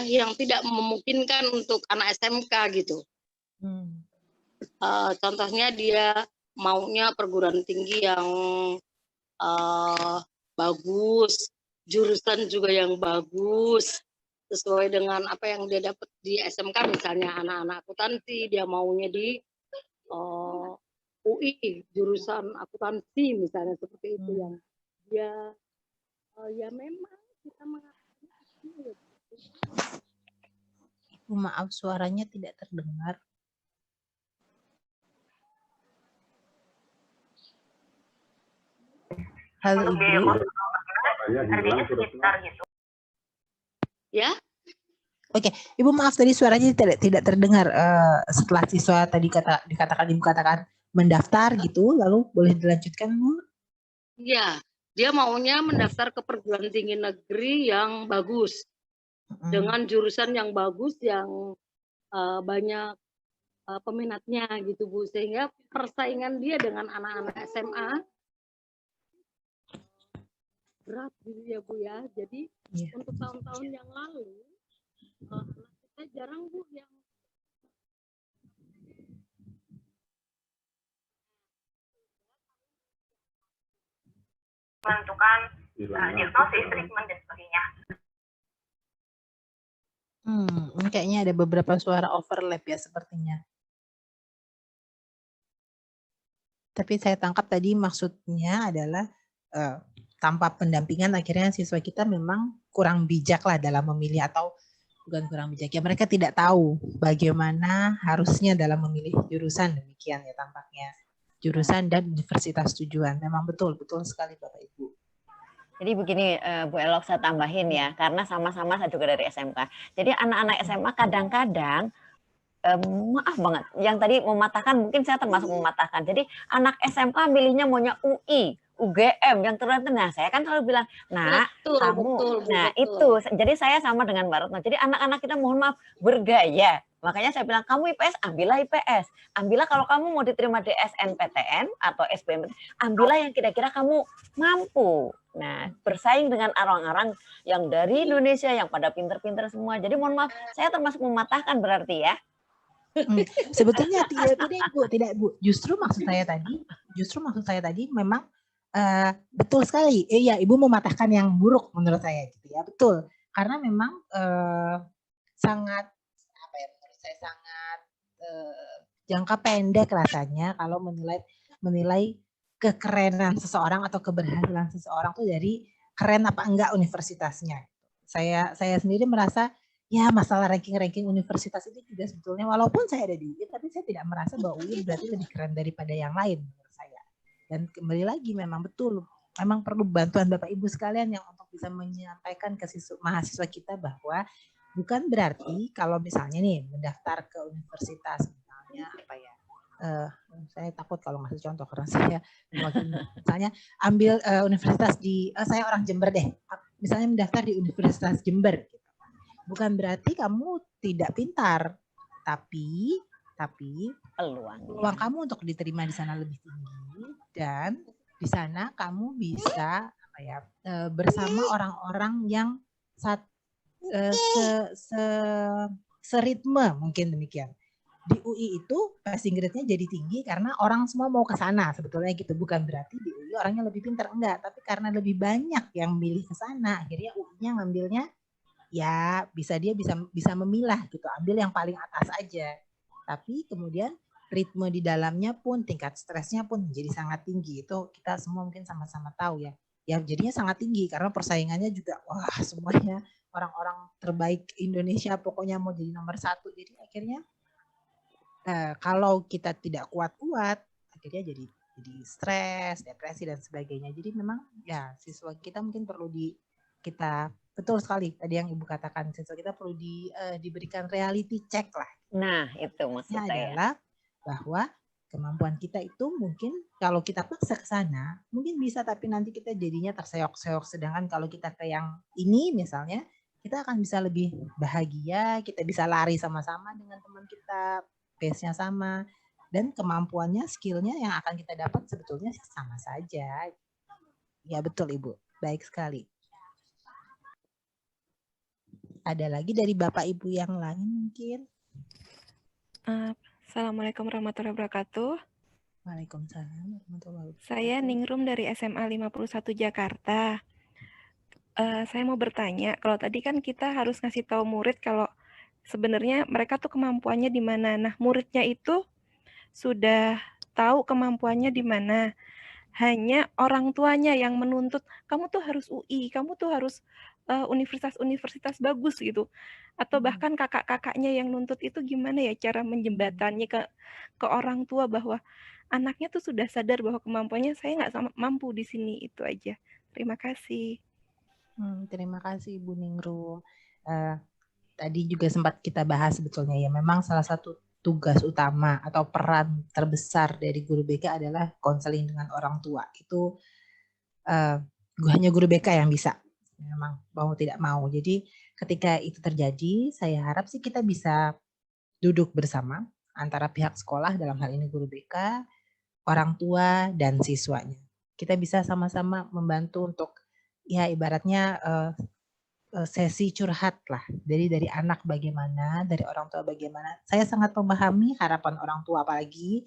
yang tidak memungkinkan untuk anak SMK gitu. Contohnya dia maunya perguruan tinggi yang bagus, jurusan juga yang bagus, sesuai dengan apa yang dia dapat di SMK. Misalnya anak-anak akuntansi, dia maunya di UI, jurusan akuntansi misalnya, seperti itu yang dia ya memang kita mengatakan. Maaf, suaranya tidak terdengar. Halo Ibu. Ya. Oke, Ibu maaf tadi suaranya tidak terdengar setelah siswa tadi Ibu katakan mendaftar gitu, lalu boleh dilanjutkan Bu? Iya, dia maunya mendaftar ke perguruan tinggi negeri yang bagus, dengan jurusan yang bagus, yang banyak peminatnya gitu Bu, sehingga persaingan dia dengan anak-anak SMA berat gitu ya Bu ya. Jadi untuk tahun-tahun yang lalu kita jarang Bu yang menentukan diagnosis, treatment dan sebagainya. Ini kayaknya ada beberapa suara overlap ya sepertinya. Tapi saya tangkap tadi maksudnya adalah tanpa pendampingan akhirnya siswa kita memang kurang bijak lah dalam memilih, atau bukan kurang bijak ya, mereka tidak tahu bagaimana harusnya dalam memilih jurusan, demikian ya tampaknya. Jurusan dan universitas tujuan. Memang betul sekali Bapak Ibu. Jadi begini Bu Elok, saya tambahin ya, karena sama-sama saya juga dari SMK. Jadi anak-anak SMA kadang-kadang maaf banget, yang tadi mematahkan, mungkin saya termasuk mematahkan. Jadi anak SMK milihnya maunya UI, UGM yang tertentu. Nah, saya kan selalu bilang, betul. Itu. Jadi saya sama dengan Mbak Retno. Jadi anak-anak kita mohon maaf bergaya. Makanya saya bilang, kamu IPS, ambillah IPS. Ambillah kalau kamu mau diterima di SNPTN atau SBM, ambillah yang kira-kira kamu mampu. Nah, bersaing dengan orang-orang yang dari Indonesia yang pada pinter-pinter semua. Jadi mohon maaf, saya termasuk mematahkan berarti ya. Sebetulnya tidak Bu. Justru maksud saya tadi memang betul sekali. Iya, Ibu mematahkan yang buruk menurut saya gitu ya. Betul. Karena memang sangat jangka pendek rasanya kalau menilai kekerenan seseorang atau keberhasilan seseorang tuh dari keren apa enggak universitasnya. Saya sendiri merasa ya masalah ranking universitas itu juga sebetulnya, walaupun saya ada di UI, tapi saya tidak merasa bahwa UI berarti lebih keren daripada yang lain menurut saya. Dan kembali lagi memang betul, memang perlu bantuan Bapak Ibu sekalian yang untuk bisa menyampaikan ke mahasiswa kita bahwa bukan berarti kalau misalnya nih mendaftar ke universitas misalnya saya takut kalau ngasih contoh karena saya misalnya ambil universitas di saya orang Jember deh, misalnya mendaftar di Universitas Jember gitu. Bukan berarti kamu tidak pintar, tapi peluang kamu untuk diterima di sana lebih tinggi, dan Di sana kamu bisa bersama orang-orang yang seritme, mungkin demikian. Di UI itu passing grade-nya jadi tinggi karena orang semua mau ke sana sebetulnya gitu. Bukan berarti di UI orangnya lebih pintar, enggak, tapi karena lebih banyak yang milih ke sana, akhirnya UI-nya ngambilnya ya dia bisa memilah gitu, ambil yang paling atas aja. Tapi kemudian ritme di dalamnya pun, tingkat stresnya pun menjadi sangat tinggi. Itu kita semua mungkin sama-sama tahu ya. Ya jadinya sangat tinggi karena persaingannya juga wah semuanya orang-orang terbaik Indonesia pokoknya mau jadi nomor 1. Jadi akhirnya kalau kita tidak kuat-kuat, akhirnya jadi stres, depresi dan sebagainya. Jadi memang ya siswa kita mungkin perlu kita betul sekali tadi yang Ibu katakan, siswa kita perlu diberikan reality check lah. Nah, itu maksudnya adalah bahwa kemampuan kita itu mungkin kalau kita paksa ke sana mungkin bisa, tapi nanti kita jadinya terseok-seok. Sedangkan kalau kita ke yang ini misalnya, kita akan bisa lebih bahagia, kita bisa lari sama-sama dengan teman kita, pace-nya sama, dan kemampuannya, skill-nya yang akan kita dapat sebetulnya sama saja. Ya betul Ibu, baik sekali. Ada lagi dari Bapak Ibu yang lain mungkin? Assalamualaikum warahmatullahi wabarakatuh. Waalaikumsalam warahmatullahi wabarakatuh. Saya Ningrum dari SMA 51 Jakarta. Saya mau bertanya, kalau tadi kan kita harus ngasih tahu murid kalau sebenarnya mereka tuh kemampuannya di mana. Nah, muridnya itu sudah tahu kemampuannya di mana. Hanya orang tuanya yang menuntut, kamu tuh harus UI, kamu tuh harus universitas-universitas bagus gitu. Atau bahkan kakak-kakaknya yang nuntut itu gimana ya cara menjembatannya ke orang tua bahwa anaknya tuh sudah sadar bahwa kemampuannya saya nggak mampu di sini. Itu aja. Terima kasih. Terima kasih Ibu Ningrum. Tadi juga sempat kita bahas sebetulnya ya, memang salah satu tugas utama atau peran terbesar dari guru BK adalah konseling dengan orang tua. Itu hanya guru BK yang bisa, memang mau tidak mau. Jadi ketika itu terjadi, saya harap sih kita bisa duduk bersama antara pihak sekolah, dalam hal ini guru BK, orang tua, dan siswanya. Kita bisa sama-sama membantu untuk ya ibaratnya sesi curhat lah, dari anak bagaimana, dari orang tua bagaimana. Saya sangat memahami harapan orang tua, apalagi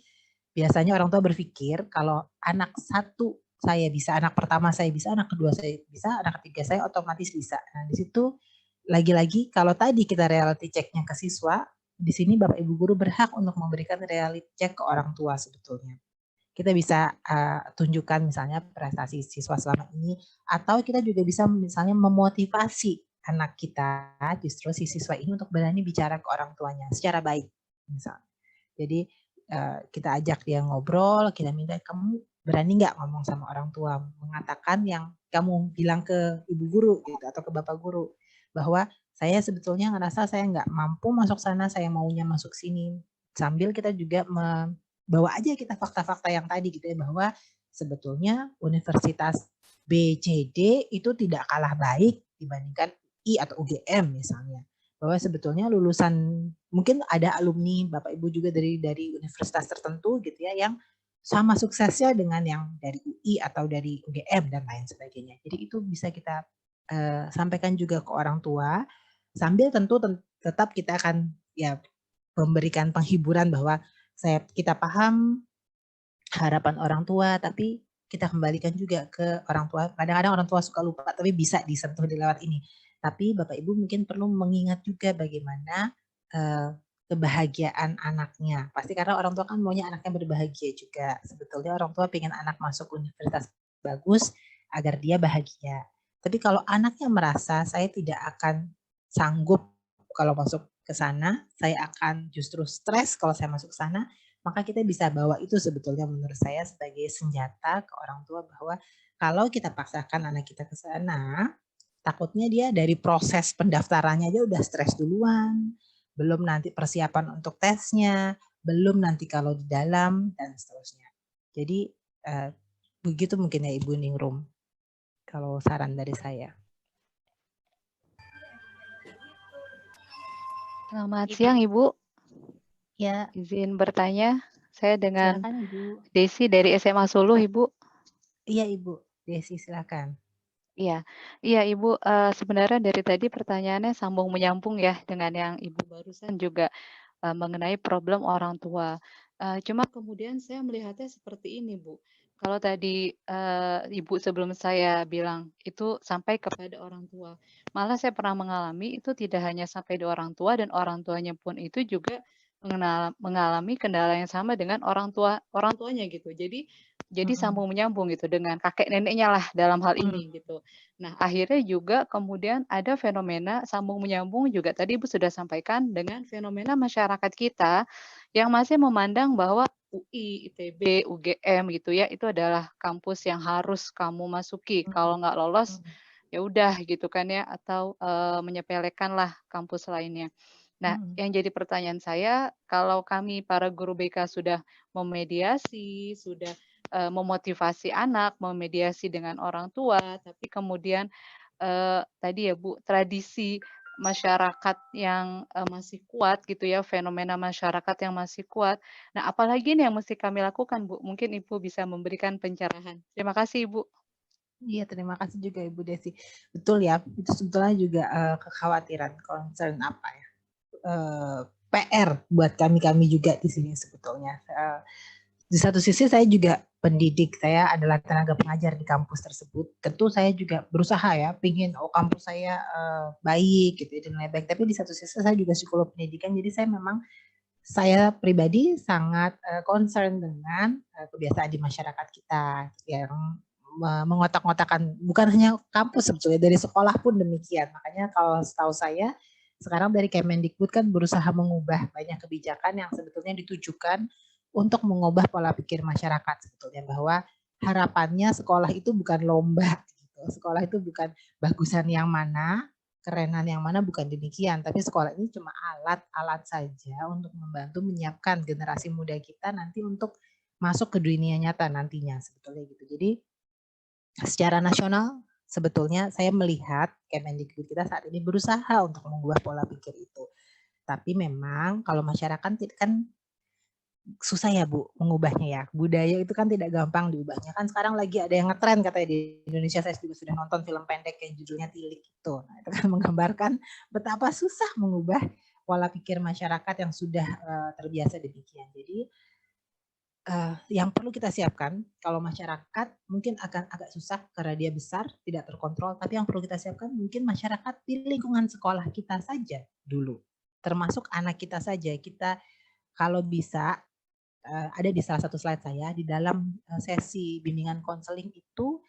biasanya orang tua berpikir kalau anak satu saya bisa, anak pertama saya bisa, anak kedua saya bisa, anak ketiga saya otomatis bisa. Nah di situ lagi-lagi kalau tadi kita reality check-nya ke siswa, di sini Bapak Ibu guru berhak untuk memberikan reality check ke orang tua sebetulnya. Kita bisa tunjukkan misalnya prestasi siswa selama ini, atau kita juga bisa misalnya memotivasi anak kita, justru si siswa ini untuk berani bicara ke orang tuanya secara baik misalnya. Jadi kita ajak dia ngobrol, kita minta kamu berani nggak ngomong sama orang tua, mengatakan yang kamu bilang ke ibu guru gitu, atau ke bapak guru, bahwa saya sebetulnya ngerasa saya nggak mampu masuk sana, saya maunya masuk sini. Sambil kita juga bawa aja kita fakta-fakta yang tadi gitu ya, bahwa sebetulnya universitas B, C, D itu tidak kalah baik dibandingkan I atau UGM misalnya. Bahwa sebetulnya lulusan, mungkin ada alumni Bapak Ibu juga dari universitas tertentu gitu ya, yang sama suksesnya dengan yang dari UI atau dari UGM dan lain sebagainya. Jadi itu bisa kita sampaikan juga ke orang tua, sambil tentu tetap kita akan ya memberikan penghiburan bahwa kita paham harapan orang tua, tapi kita kembalikan juga ke orang tua. Kadang-kadang orang tua suka lupa, tapi bisa disentuh di lewat ini. Tapi Bapak Ibu mungkin perlu mengingat juga bagaimana kebahagiaan anaknya. Pasti karena orang tua kan maunya anaknya berbahagia juga. Sebetulnya orang tua pengen anak masuk universitas bagus agar dia bahagia. Tapi kalau anaknya merasa saya tidak akan sanggup kalau masuk ke sana, saya akan justru stres kalau saya masuk ke sana, maka kita bisa bawa itu sebetulnya menurut saya sebagai senjata ke orang tua, bahwa kalau kita paksakan anak kita ke sana, takutnya dia dari proses pendaftarannya aja udah stres duluan, belum nanti persiapan untuk tesnya, belum nanti kalau di dalam, dan seterusnya. Jadi begitu mungkin ya Ibu Ningrum, kalau saran dari saya. Selamat siang Ibu. Ya. Izin bertanya, saya dengan Silakan, Ibu. Desi dari SMA Solo Ibu. Iya Ibu, Desi silakan. Iya, iya Ibu, sebenarnya dari tadi pertanyaannya sambung menyambung ya dengan yang Ibu barusan juga, mengenai problem orang tua. Cuma kemudian saya melihatnya seperti ini Bu, kalau tadi, Ibu sebelum saya bilang itu sampai kepada orang tua, malah saya pernah mengalami itu tidak hanya sampai di orang tua dan orang tuanya pun itu juga mengalami kendala yang sama dengan orang tuanya gitu. Jadi Mhm. sambung menyambung gitu dengan kakek neneknya lah dalam hal Mmm. ini gitu. Nah, akhirnya juga kemudian ada fenomena sambung menyambung juga tadi Ibu sudah sampaikan dengan fenomena masyarakat kita yang masih memandang bahwa UI, ITB, UGM gitu ya, itu adalah kampus yang harus kamu masuki. Mhm. Kalau nggak lolos, Mhm. ya udah gitu kan ya, atau menyepelekanlah kampus lainnya. Nah, Mhm. yang jadi pertanyaan saya, kalau kami para guru BK sudah memediasi, sudah memotivasi anak, memediasi dengan orang tua, tapi kemudian tadi ya Bu, tradisi masyarakat yang, masih kuat gitu ya, fenomena masyarakat yang masih kuat. Nah, apalagi nih yang mesti kami lakukan Bu? Mungkin Ibu bisa memberikan pencerahan. Terima kasih Ibu. Iya, terima kasih juga Ibu Desi. Betul ya, itu sebetulnya juga kekhawatiran, concern apa ya, PR buat kami-kami juga di sini sebetulnya. Di satu sisi saya juga pendidik, saya adalah tenaga pengajar di kampus tersebut. Tentu saya juga berusaha ya, pingin kampus saya baik gitu ya, dan lain baik. Tapi di satu sisi saya juga psikolog pendidikan, jadi saya pribadi sangat concern dengan kebiasaan di masyarakat kita yang mengotak-ngotakan, bukan hanya kampus sebetulnya, dari sekolah pun demikian. Makanya kalau setahu saya sekarang dari Kemendikbud kan berusaha mengubah banyak kebijakan yang sebetulnya ditujukan untuk mengubah pola pikir masyarakat sebetulnya, bahwa harapannya sekolah itu bukan lomba gitu. Sekolah itu bukan bagusan yang mana, kerenan yang mana, bukan demikian, tapi sekolah ini cuma alat-alat saja untuk membantu menyiapkan generasi muda kita nanti untuk masuk ke dunia nyata nantinya sebetulnya gitu. Jadi secara nasional sebetulnya saya melihat Kemendikbud kita saat ini berusaha untuk mengubah pola pikir itu. Tapi memang kalau masyarakat kan susah ya Bu mengubahnya ya. Budaya itu kan tidak gampang diubahnya. Kan sekarang lagi ada yang ngetren katanya di Indonesia, saya juga sudah nonton film pendek yang judulnya Tilik itu. Nah, itu kan menggambarkan betapa susah mengubah pola pikir masyarakat yang sudah terbiasa demikian. Jadi yang perlu kita siapkan, kalau masyarakat mungkin akan agak susah karena dia besar, tidak terkontrol, tapi yang perlu kita siapkan mungkin masyarakat di lingkungan sekolah kita saja dulu. Termasuk anak kita saja. Kita kalau bisa ada di salah satu slide saya, di dalam sesi bimbingan konseling itu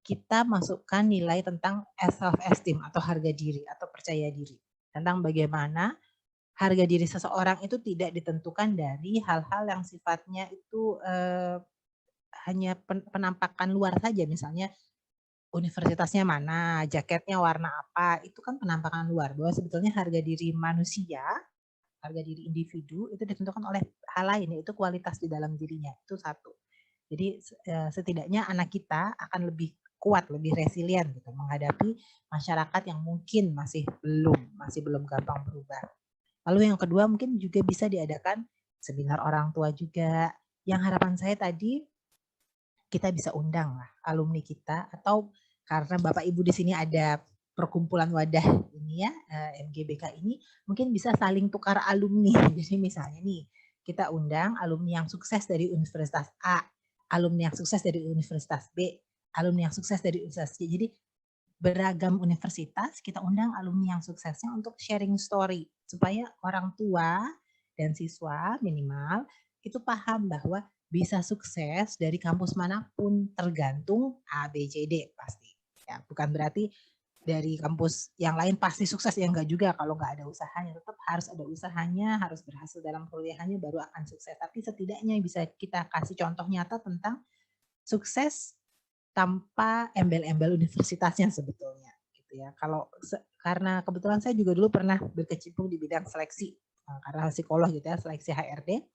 kita masukkan nilai tentang self esteem atau harga diri atau percaya diri. Tentang bagaimana harga diri seseorang itu tidak ditentukan dari hal-hal yang sifatnya itu hanya penampakan luar saja, misalnya universitasnya mana, jaketnya warna apa, itu kan penampakan luar. Bahwa sebetulnya harga diri manusia, harga diri individu itu ditentukan oleh hal lain, yaitu kualitas di dalam dirinya. Itu satu. Jadi setidaknya anak kita akan lebih kuat, lebih resilient gitu menghadapi masyarakat yang mungkin masih belum gampang berubah. Lalu yang kedua mungkin juga bisa diadakan seminar orang tua juga. Yang harapan saya tadi kita bisa undang lah alumni kita, atau karena Bapak Ibu di sini ada perkumpulan wadah ini ya, MGBK ini, mungkin bisa saling tukar alumni. Jadi misalnya nih, kita undang alumni yang sukses dari Universitas A, alumni yang sukses dari Universitas B, alumni yang sukses dari Universitas C. Jadi beragam universitas kita undang alumni yang suksesnya untuk sharing story, supaya orang tua dan siswa minimal itu paham bahwa bisa sukses dari kampus manapun, tergantung A, B, C, D pasti. Ya, bukan berarti dari kampus yang lain pasti sukses, ya enggak juga. Kalau enggak ada usahanya, tetap harus ada usahanya, harus berhasil dalam kuliahnya baru akan sukses. Tapi setidaknya bisa kita kasih contoh nyata tentang sukses tanpa embel-embel universitasnya sebetulnya gitu ya. Karena kebetulan saya juga dulu pernah berkecimpung di bidang seleksi, karena psikolog gitu ya, seleksi HRD.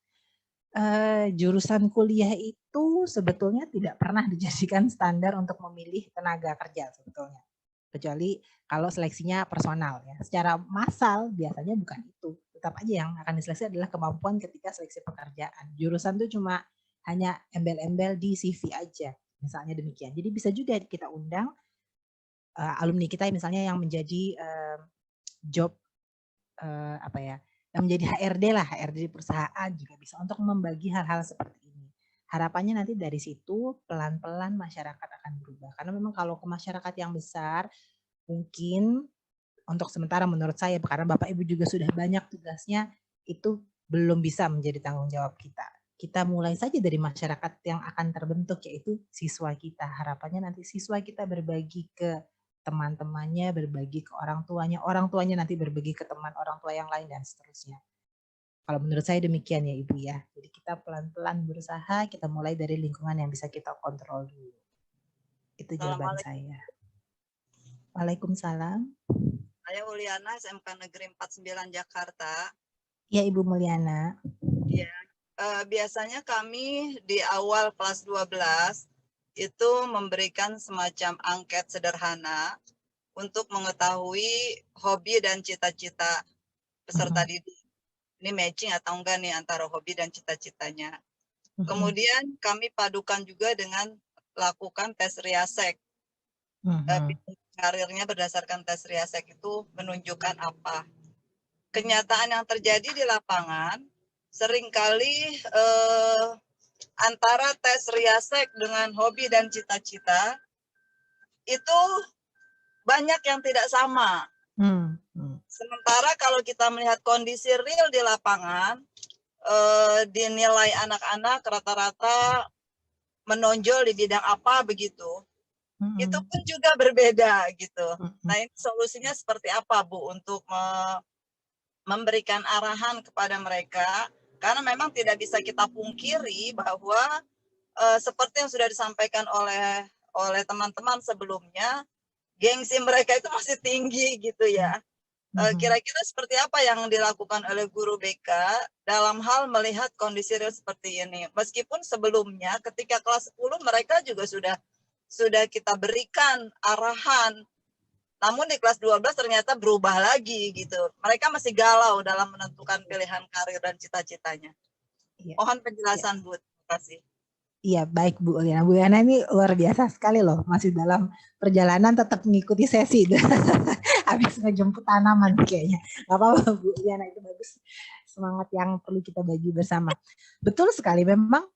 Jurusan kuliah itu sebetulnya tidak pernah dijadikan standar untuk memilih tenaga kerja sebetulnya. Kecuali kalau seleksinya personal ya. Secara massal biasanya bukan itu. Tetap aja yang akan diseleksi adalah kemampuan ketika seleksi pekerjaan. Jurusan itu cuma hanya embel-embel di CV aja misalnya demikian. Jadi bisa juga kita undang alumni kita misalnya yang menjadi job apa ya, yang menjadi HRD lah, HRD di perusahaan juga bisa untuk membagi hal-hal seperti ini. Harapannya nanti dari situ pelan-pelan masyarakat akan berubah. Karena memang kalau ke masyarakat yang besar, mungkin untuk sementara menurut saya, karena Bapak Ibu juga sudah banyak tugasnya, itu belum bisa menjadi tanggung jawab kita. Kita mulai saja dari masyarakat yang akan terbentuk, yaitu siswa kita. Harapannya nanti siswa kita berbagi ke teman-temannya, berbagi ke orang tuanya nanti berbagi ke teman orang tua yang lain, dan seterusnya. Kalau menurut saya demikian ya Ibu ya. Jadi kita pelan-pelan berusaha, kita mulai dari lingkungan yang bisa kita kontrol dulu. Itu jawaban saya. Waalaikumsalam. Saya Uliana, SMK Negeri 49 Jakarta. Ya Ibu Mulyana. Ya, biasanya kami di awal kelas 12 itu memberikan semacam angket sederhana untuk mengetahui hobi dan cita-cita peserta didik. Ini matching atau enggak nih antara hobi dan cita-citanya. Kemudian kami padukan juga dengan lakukan tes riasek. Karirnya berdasarkan tes riasek itu menunjukkan apa. Kenyataan yang terjadi di lapangan seringkali antara tes riasek dengan hobi dan cita-cita itu banyak yang tidak sama. Sementara kalau kita melihat kondisi real di lapangan, dinilai anak-anak rata-rata menonjol di bidang apa begitu. Itu pun juga berbeda gitu. Nah, ini solusinya seperti apa Bu untuk memberikan arahan kepada mereka? Karena memang tidak bisa kita pungkiri bahwa seperti yang sudah disampaikan oleh teman-teman sebelumnya, gengsi mereka itu masih tinggi gitu ya. Kira-kira seperti apa yang dilakukan oleh guru BK dalam hal melihat kondisi real seperti ini? Meskipun sebelumnya ketika kelas 10 mereka juga sudah kita berikan arahan, namun di kelas 12 ternyata berubah lagi gitu. Mereka masih galau dalam menentukan pilihan karir dan cita-citanya. Mohon penjelasan Bu. Terima kasih. Iya, baik Bu Uliana. Bu Uliana ini luar biasa sekali loh, masih dalam perjalanan tetap mengikuti sesi. Habis ngejemput tanaman kayaknya. Gak apa-apa Bu Uliana, itu bagus. Semangat yang perlu kita bagi bersama. Betul sekali, memang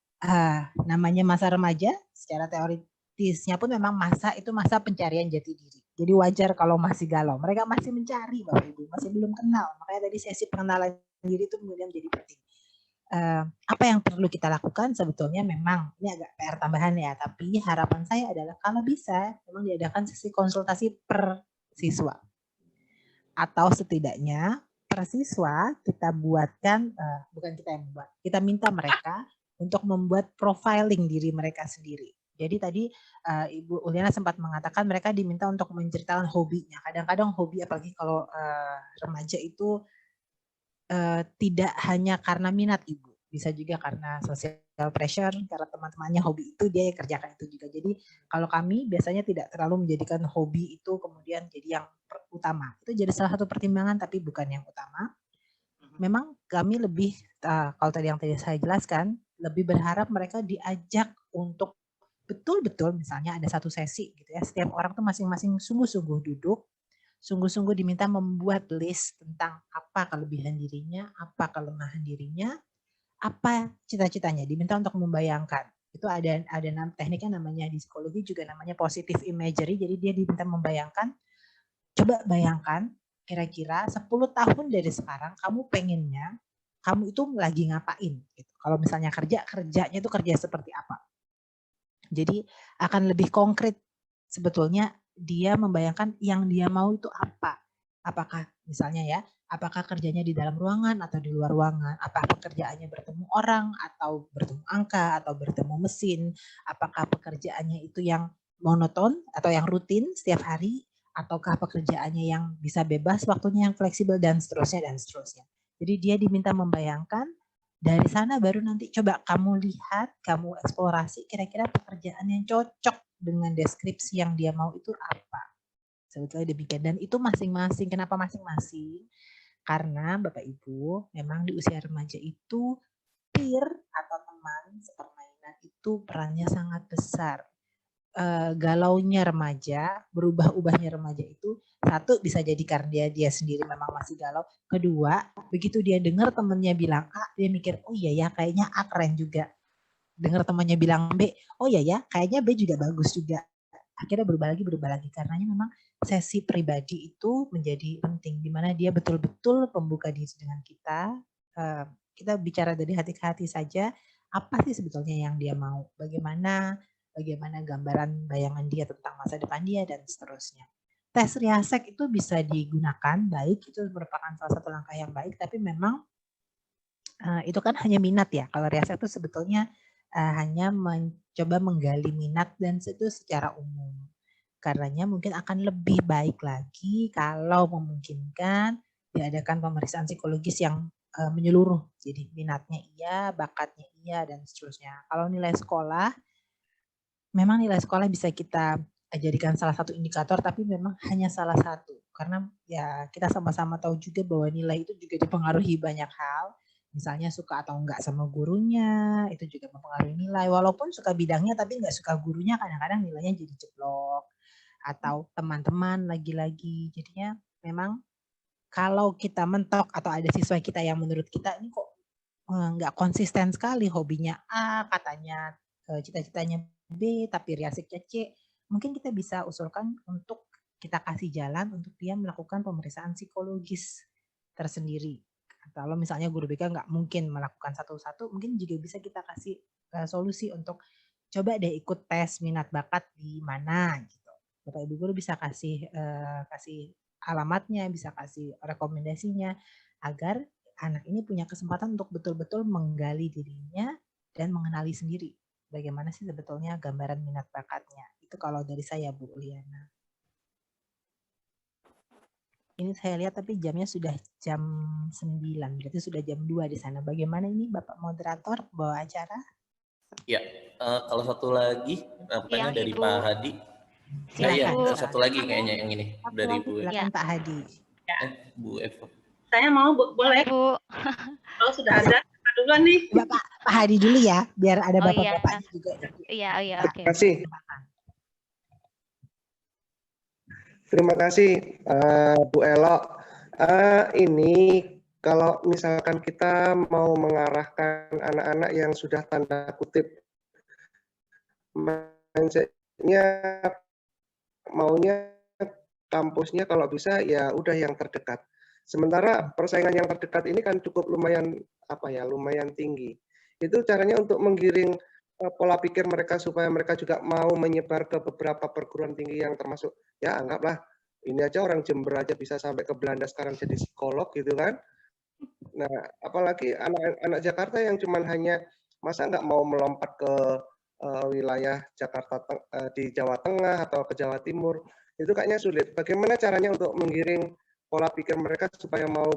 namanya masa remaja, secara teoritisnya pun memang masa pencarian jati diri. Jadi wajar kalau masih galau. Mereka masih mencari Bapak Ibu, masih belum kenal. Makanya tadi sesi pengenalan diri itu kemudian menjadi penting. Apa yang perlu kita lakukan sebetulnya memang ini agak PR tambahan ya, tapi harapan saya adalah kalau bisa memang diadakan sesi konsultasi per siswa, atau setidaknya per siswa kita buatkan, bukan kita yang membuat, kita minta mereka untuk membuat profiling diri mereka sendiri. Jadi tadi Ibu Uliana sempat mengatakan mereka diminta untuk menceritakan hobinya. Kadang-kadang hobi, apalagi kalau remaja itu tidak hanya karena minat Ibu, bisa juga karena social pressure, karena teman-temannya hobi itu dia kerjakan itu juga. Jadi kalau kami biasanya tidak terlalu menjadikan hobi itu kemudian jadi yang utama. Itu jadi salah satu pertimbangan tapi bukan yang utama. Memang kami lebih, kalau tadi yang saya jelaskan, lebih berharap mereka diajak untuk betul-betul misalnya ada satu sesi gitu ya, setiap orang tuh masing-masing sungguh-sungguh duduk, sungguh-sungguh diminta membuat list tentang apa kelebihan dirinya, apa kelemahan dirinya, apa cita-citanya, diminta untuk membayangkan. Itu ada tekniknya namanya di psikologi juga namanya positive imagery, jadi dia diminta membayangkan, coba bayangkan kira-kira 10 tahun dari sekarang kamu pengennya, kamu itu lagi ngapain gitu. Kalau misalnya kerjanya itu kerja seperti apa. Jadi akan lebih konkret sebetulnya dia membayangkan yang dia mau itu apa. Apakah misalnya ya, apakah kerjanya di dalam ruangan atau di luar ruangan, apakah pekerjaannya bertemu orang atau bertemu angka atau bertemu mesin, apakah pekerjaannya itu yang monoton atau yang rutin setiap hari, ataukah pekerjaannya yang bisa bebas waktunya, yang fleksibel, dan seterusnya dan seterusnya. Jadi dia diminta membayangkan. Dari sana baru nanti coba kamu lihat, kamu eksplorasi kira-kira pekerjaan yang cocok dengan deskripsi yang dia mau itu apa. Sebetulnya demikian. Dan itu masing-masing. Kenapa masing-masing? Karena Bapak Ibu, memang di usia remaja itu peer atau teman sepermainan itu perannya sangat besar. galaunya remaja, berubah-ubahnya remaja itu, satu bisa jadi karena dia sendiri memang masih galau. Kedua, begitu dia dengar temennya bilang A, dia mikir, oh iya ya kayaknya A keren juga. Dengar temannya bilang B, oh iya ya kayaknya B juga bagus juga. Akhirnya berubah lagi, karenanya memang sesi pribadi itu menjadi penting, di mana dia betul-betul membuka diri dengan kita. Kita bicara dari hati ke hati saja, apa sih sebetulnya yang dia mau, bagaimana gambaran bayangan dia tentang masa depan dia, dan seterusnya. Tes Riasek itu bisa digunakan, baik, itu merupakan salah satu langkah yang baik, tapi memang itu kan hanya minat ya. Kalau Riasek itu sebetulnya hanya mencoba menggali minat dan itu secara umum. Karenanya mungkin akan lebih baik lagi kalau memungkinkan diadakan pemeriksaan psikologis yang menyeluruh. Jadi minatnya iya, bakatnya iya, dan seterusnya. Kalau nilai sekolah, memang nilai sekolah bisa kita jadikan salah satu indikator, tapi memang hanya salah satu. Karena ya kita sama-sama tahu juga bahwa nilai itu juga dipengaruhi banyak hal. Misalnya suka atau enggak sama gurunya, itu juga mempengaruhi nilai. Walaupun suka bidangnya tapi enggak suka gurunya, kadang-kadang nilainya jadi jeblok. Atau teman-teman lagi-lagi. Jadinya memang kalau kita mentok atau ada siswa kita yang menurut kita ini kok enggak konsisten sekali, hobinya A, katanya cita-citanya B, tapi Riasiknya C, mungkin kita bisa usulkan untuk kita kasih jalan untuk dia melakukan pemeriksaan psikologis tersendiri. Kalau misalnya guru BK nggak mungkin melakukan satu-satu, mungkin juga bisa kita kasih solusi untuk coba deh ikut tes minat bakat di mana gitu. Bapak Ibu guru bisa kasih alamatnya, bisa kasih rekomendasinya agar anak ini punya kesempatan untuk betul-betul menggali dirinya dan mengenali sendiri bagaimana sih sebetulnya gambaran minat bakatnya. Itu kalau dari saya, Bu Liana. Ini saya lihat tapi jamnya sudah jam 9, berarti sudah jam 2 di sana. Bagaimana ini Bapak Moderator bawa acara? Ya, kalau satu lagi pertanyaan dari Ibu. Pak Hadi. Silakan. Iya, satu lagi kayaknya yang ini dari Bu. Silakan Pak Hadi. Bu Eva. Saya mau boleh Bu. kalau sudah ada duluan nih. Bapak Pak Hadi dulu ya, biar ada bapak-bapaknya juga. Iya, oke. Terima kasih. Terima kasih Bu Elo. Ini kalau misalkan kita mau mengarahkan anak-anak yang sudah tanda kutip mindset-nya maunya kampusnya kalau bisa ya udah yang terdekat. Sementara persaingan yang terdekat ini kan cukup lumayan lumayan tinggi. Itu caranya untuk menggiring pola pikir mereka supaya mereka juga mau menyebar ke beberapa perguruan tinggi yang termasuk ya anggaplah ini aja orang Jember aja bisa sampai ke Belanda sekarang jadi psikolog gitu kan. Nah, apalagi anak-anak Jakarta yang cuman hanya masa nggak mau melompat ke wilayah Jakarta di Jawa Tengah atau ke Jawa Timur, itu kayaknya sulit. Bagaimana caranya untuk menggiring pola pikir mereka supaya mau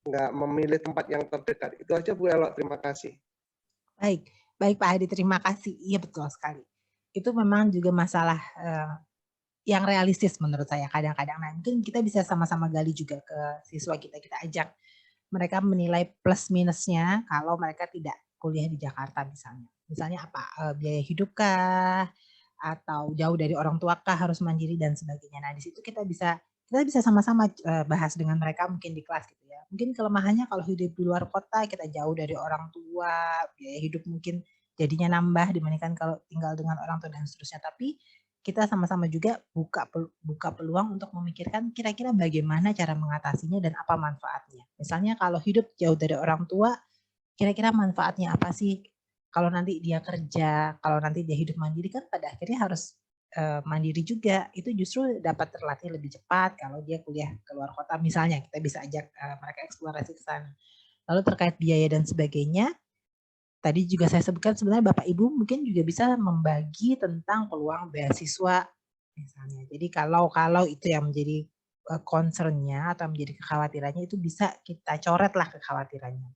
nggak memilih tempat yang terdekat. Itu aja Bu Elo, terima kasih. Baik Pak Hadi, terima kasih. Iya betul sekali. Itu memang juga masalah yang realistis menurut saya kadang-kadang. Nah, mungkin kita bisa sama-sama gali juga ke siswa kita ajak mereka menilai plus minusnya kalau mereka tidak kuliah di Jakarta misalnya. Misalnya apa? Biaya hidup kah? Atau jauh dari orang tua kah, harus mandiri dan sebagainya. Nah, di situ kita bisa sama-sama bahas dengan mereka mungkin di kelas gitu ya. Mungkin kelemahannya kalau hidup di luar kota, kita jauh dari orang tua, biaya hidup mungkin jadinya nambah dibandingkan kalau tinggal dengan orang tua dan seterusnya. Tapi kita sama-sama juga buka peluang untuk memikirkan kira-kira bagaimana cara mengatasinya dan apa manfaatnya. Misalnya kalau hidup jauh dari orang tua, kira-kira manfaatnya apa sih? Kalau nanti dia kerja, kalau nanti dia hidup mandiri kan pada akhirnya harus mandiri juga. Itu justru dapat terlatih lebih cepat kalau dia kuliah ke luar kota misalnya. Kita bisa ajak mereka eksplorasi ke sana. Lalu terkait biaya dan sebagainya, tadi juga saya sebutkan sebenarnya Bapak Ibu mungkin juga bisa membagi tentang peluang beasiswa misalnya. Jadi kalau itu yang menjadi concern-nya atau menjadi kekhawatirannya, itu bisa kita coretlah kekhawatirannya.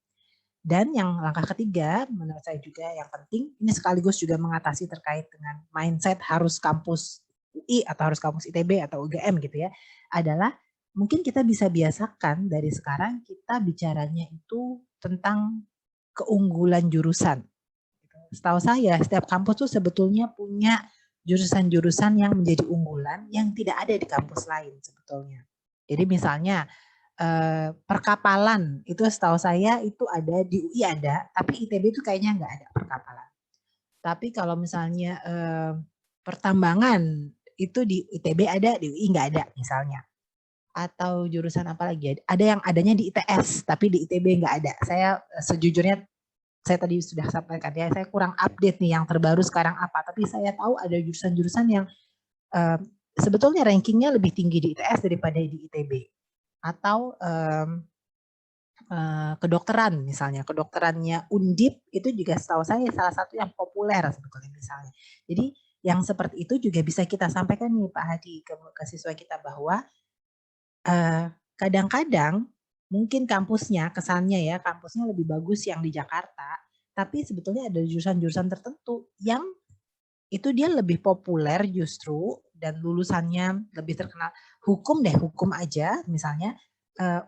Dan yang langkah ketiga menurut saya juga yang penting, ini sekaligus juga mengatasi terkait dengan mindset harus kampus UI atau harus kampus ITB atau UGM gitu ya, adalah mungkin kita bisa biasakan dari sekarang kita bicaranya itu tentang keunggulan jurusan. setahu saya setiap kampus tuh sebetulnya punya jurusan-jurusan yang menjadi unggulan yang tidak ada di kampus lain sebetulnya. Jadi misalnya perkapalan itu setahu saya itu ada di UI ada, tapi ITB itu kayaknya nggak ada perkapalan. Tapi kalau misalnya pertambangan itu di ITB ada, di UI nggak ada misalnya. Atau jurusan apa lagi? Ada yang adanya di ITS, tapi di ITB nggak ada. Saya sejujurnya saya tadi sudah sampaikan ya, saya kurang update nih yang terbaru sekarang apa. Tapi saya tahu ada jurusan-jurusan yang sebetulnya rankingnya lebih tinggi di ITS daripada di ITB. Atau kedokteran misalnya, kedokterannya Undip itu juga setahu saya salah satu yang populer sebetulnya misalnya. Jadi yang seperti itu juga bisa kita sampaikan nih Pak Hadi ke siswa kita bahwa kadang-kadang mungkin kampusnya kesannya ya kampusnya lebih bagus yang di Jakarta, tapi sebetulnya ada jurusan-jurusan tertentu yang itu dia lebih populer justru dan lulusannya lebih terkenal. Hukum aja misalnya.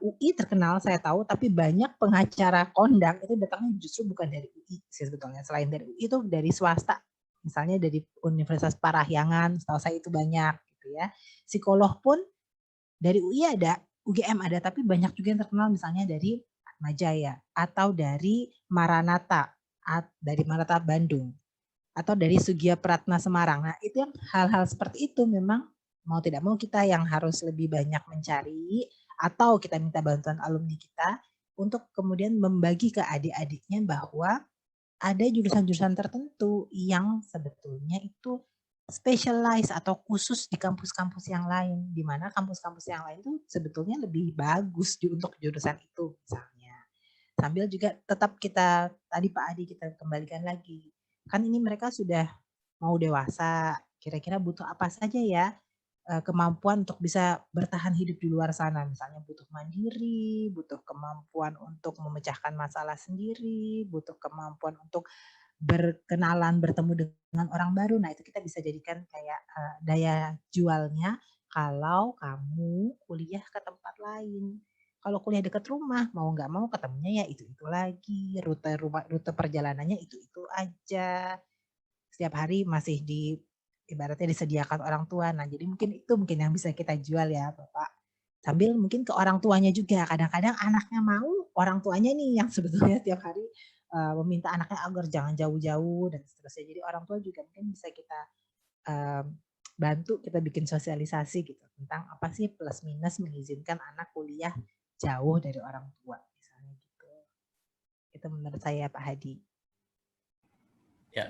UI terkenal saya tahu, tapi banyak pengacara kondang itu datangnya justru bukan dari UI sebetulnya. Selain dari UI itu dari swasta, misalnya dari Universitas Parahyangan, setahu saya itu banyak gitu ya. Psikolog pun dari UI ada, UGM ada, tapi banyak juga yang terkenal misalnya dari Atmajaya atau dari Maranatha Bandung atau dari Sugia Pratna Semarang. Nah itu yang hal-hal seperti itu memang mau tidak mau kita yang harus lebih banyak mencari atau kita minta bantuan alumni kita untuk kemudian membagi ke adik-adiknya bahwa ada jurusan-jurusan tertentu yang sebetulnya itu specialize atau khusus di kampus-kampus yang lain, di mana kampus-kampus yang lain itu sebetulnya lebih bagus untuk jurusan itu misalnya. Sambil juga tetap kita, tadi Pak Adi kita kembalikan lagi, kan ini mereka sudah mau dewasa, kira-kira butuh apa saja ya kemampuan untuk bisa bertahan hidup di luar sana, misalnya butuh mandiri, butuh kemampuan untuk memecahkan masalah sendiri, butuh kemampuan untuk berkenalan, bertemu dengan orang baru. Nah itu kita bisa jadikan kayak daya jualnya kalau kamu kuliah ke tempat lain. Kalau kuliah dekat rumah, mau nggak mau ketemunya ya itu lagi, rute perjalanannya itu aja. Setiap hari masih ibaratnya disediakan orang tua. Nah, jadi mungkin yang bisa kita jual ya, Bapak. Sambil mungkin ke orang tuanya juga. Kadang-kadang anaknya mau, orang tuanya nih yang sebetulnya tiap hari meminta anaknya agar jangan jauh-jauh dan seterusnya. Jadi orang tua juga mungkin bisa kita bantu, kita bikin sosialisasi gitu tentang apa sih plus minus mengizinkan anak kuliah jauh dari orang tua misalnya gitu. Itu menurut saya Pak Hadi. Ya,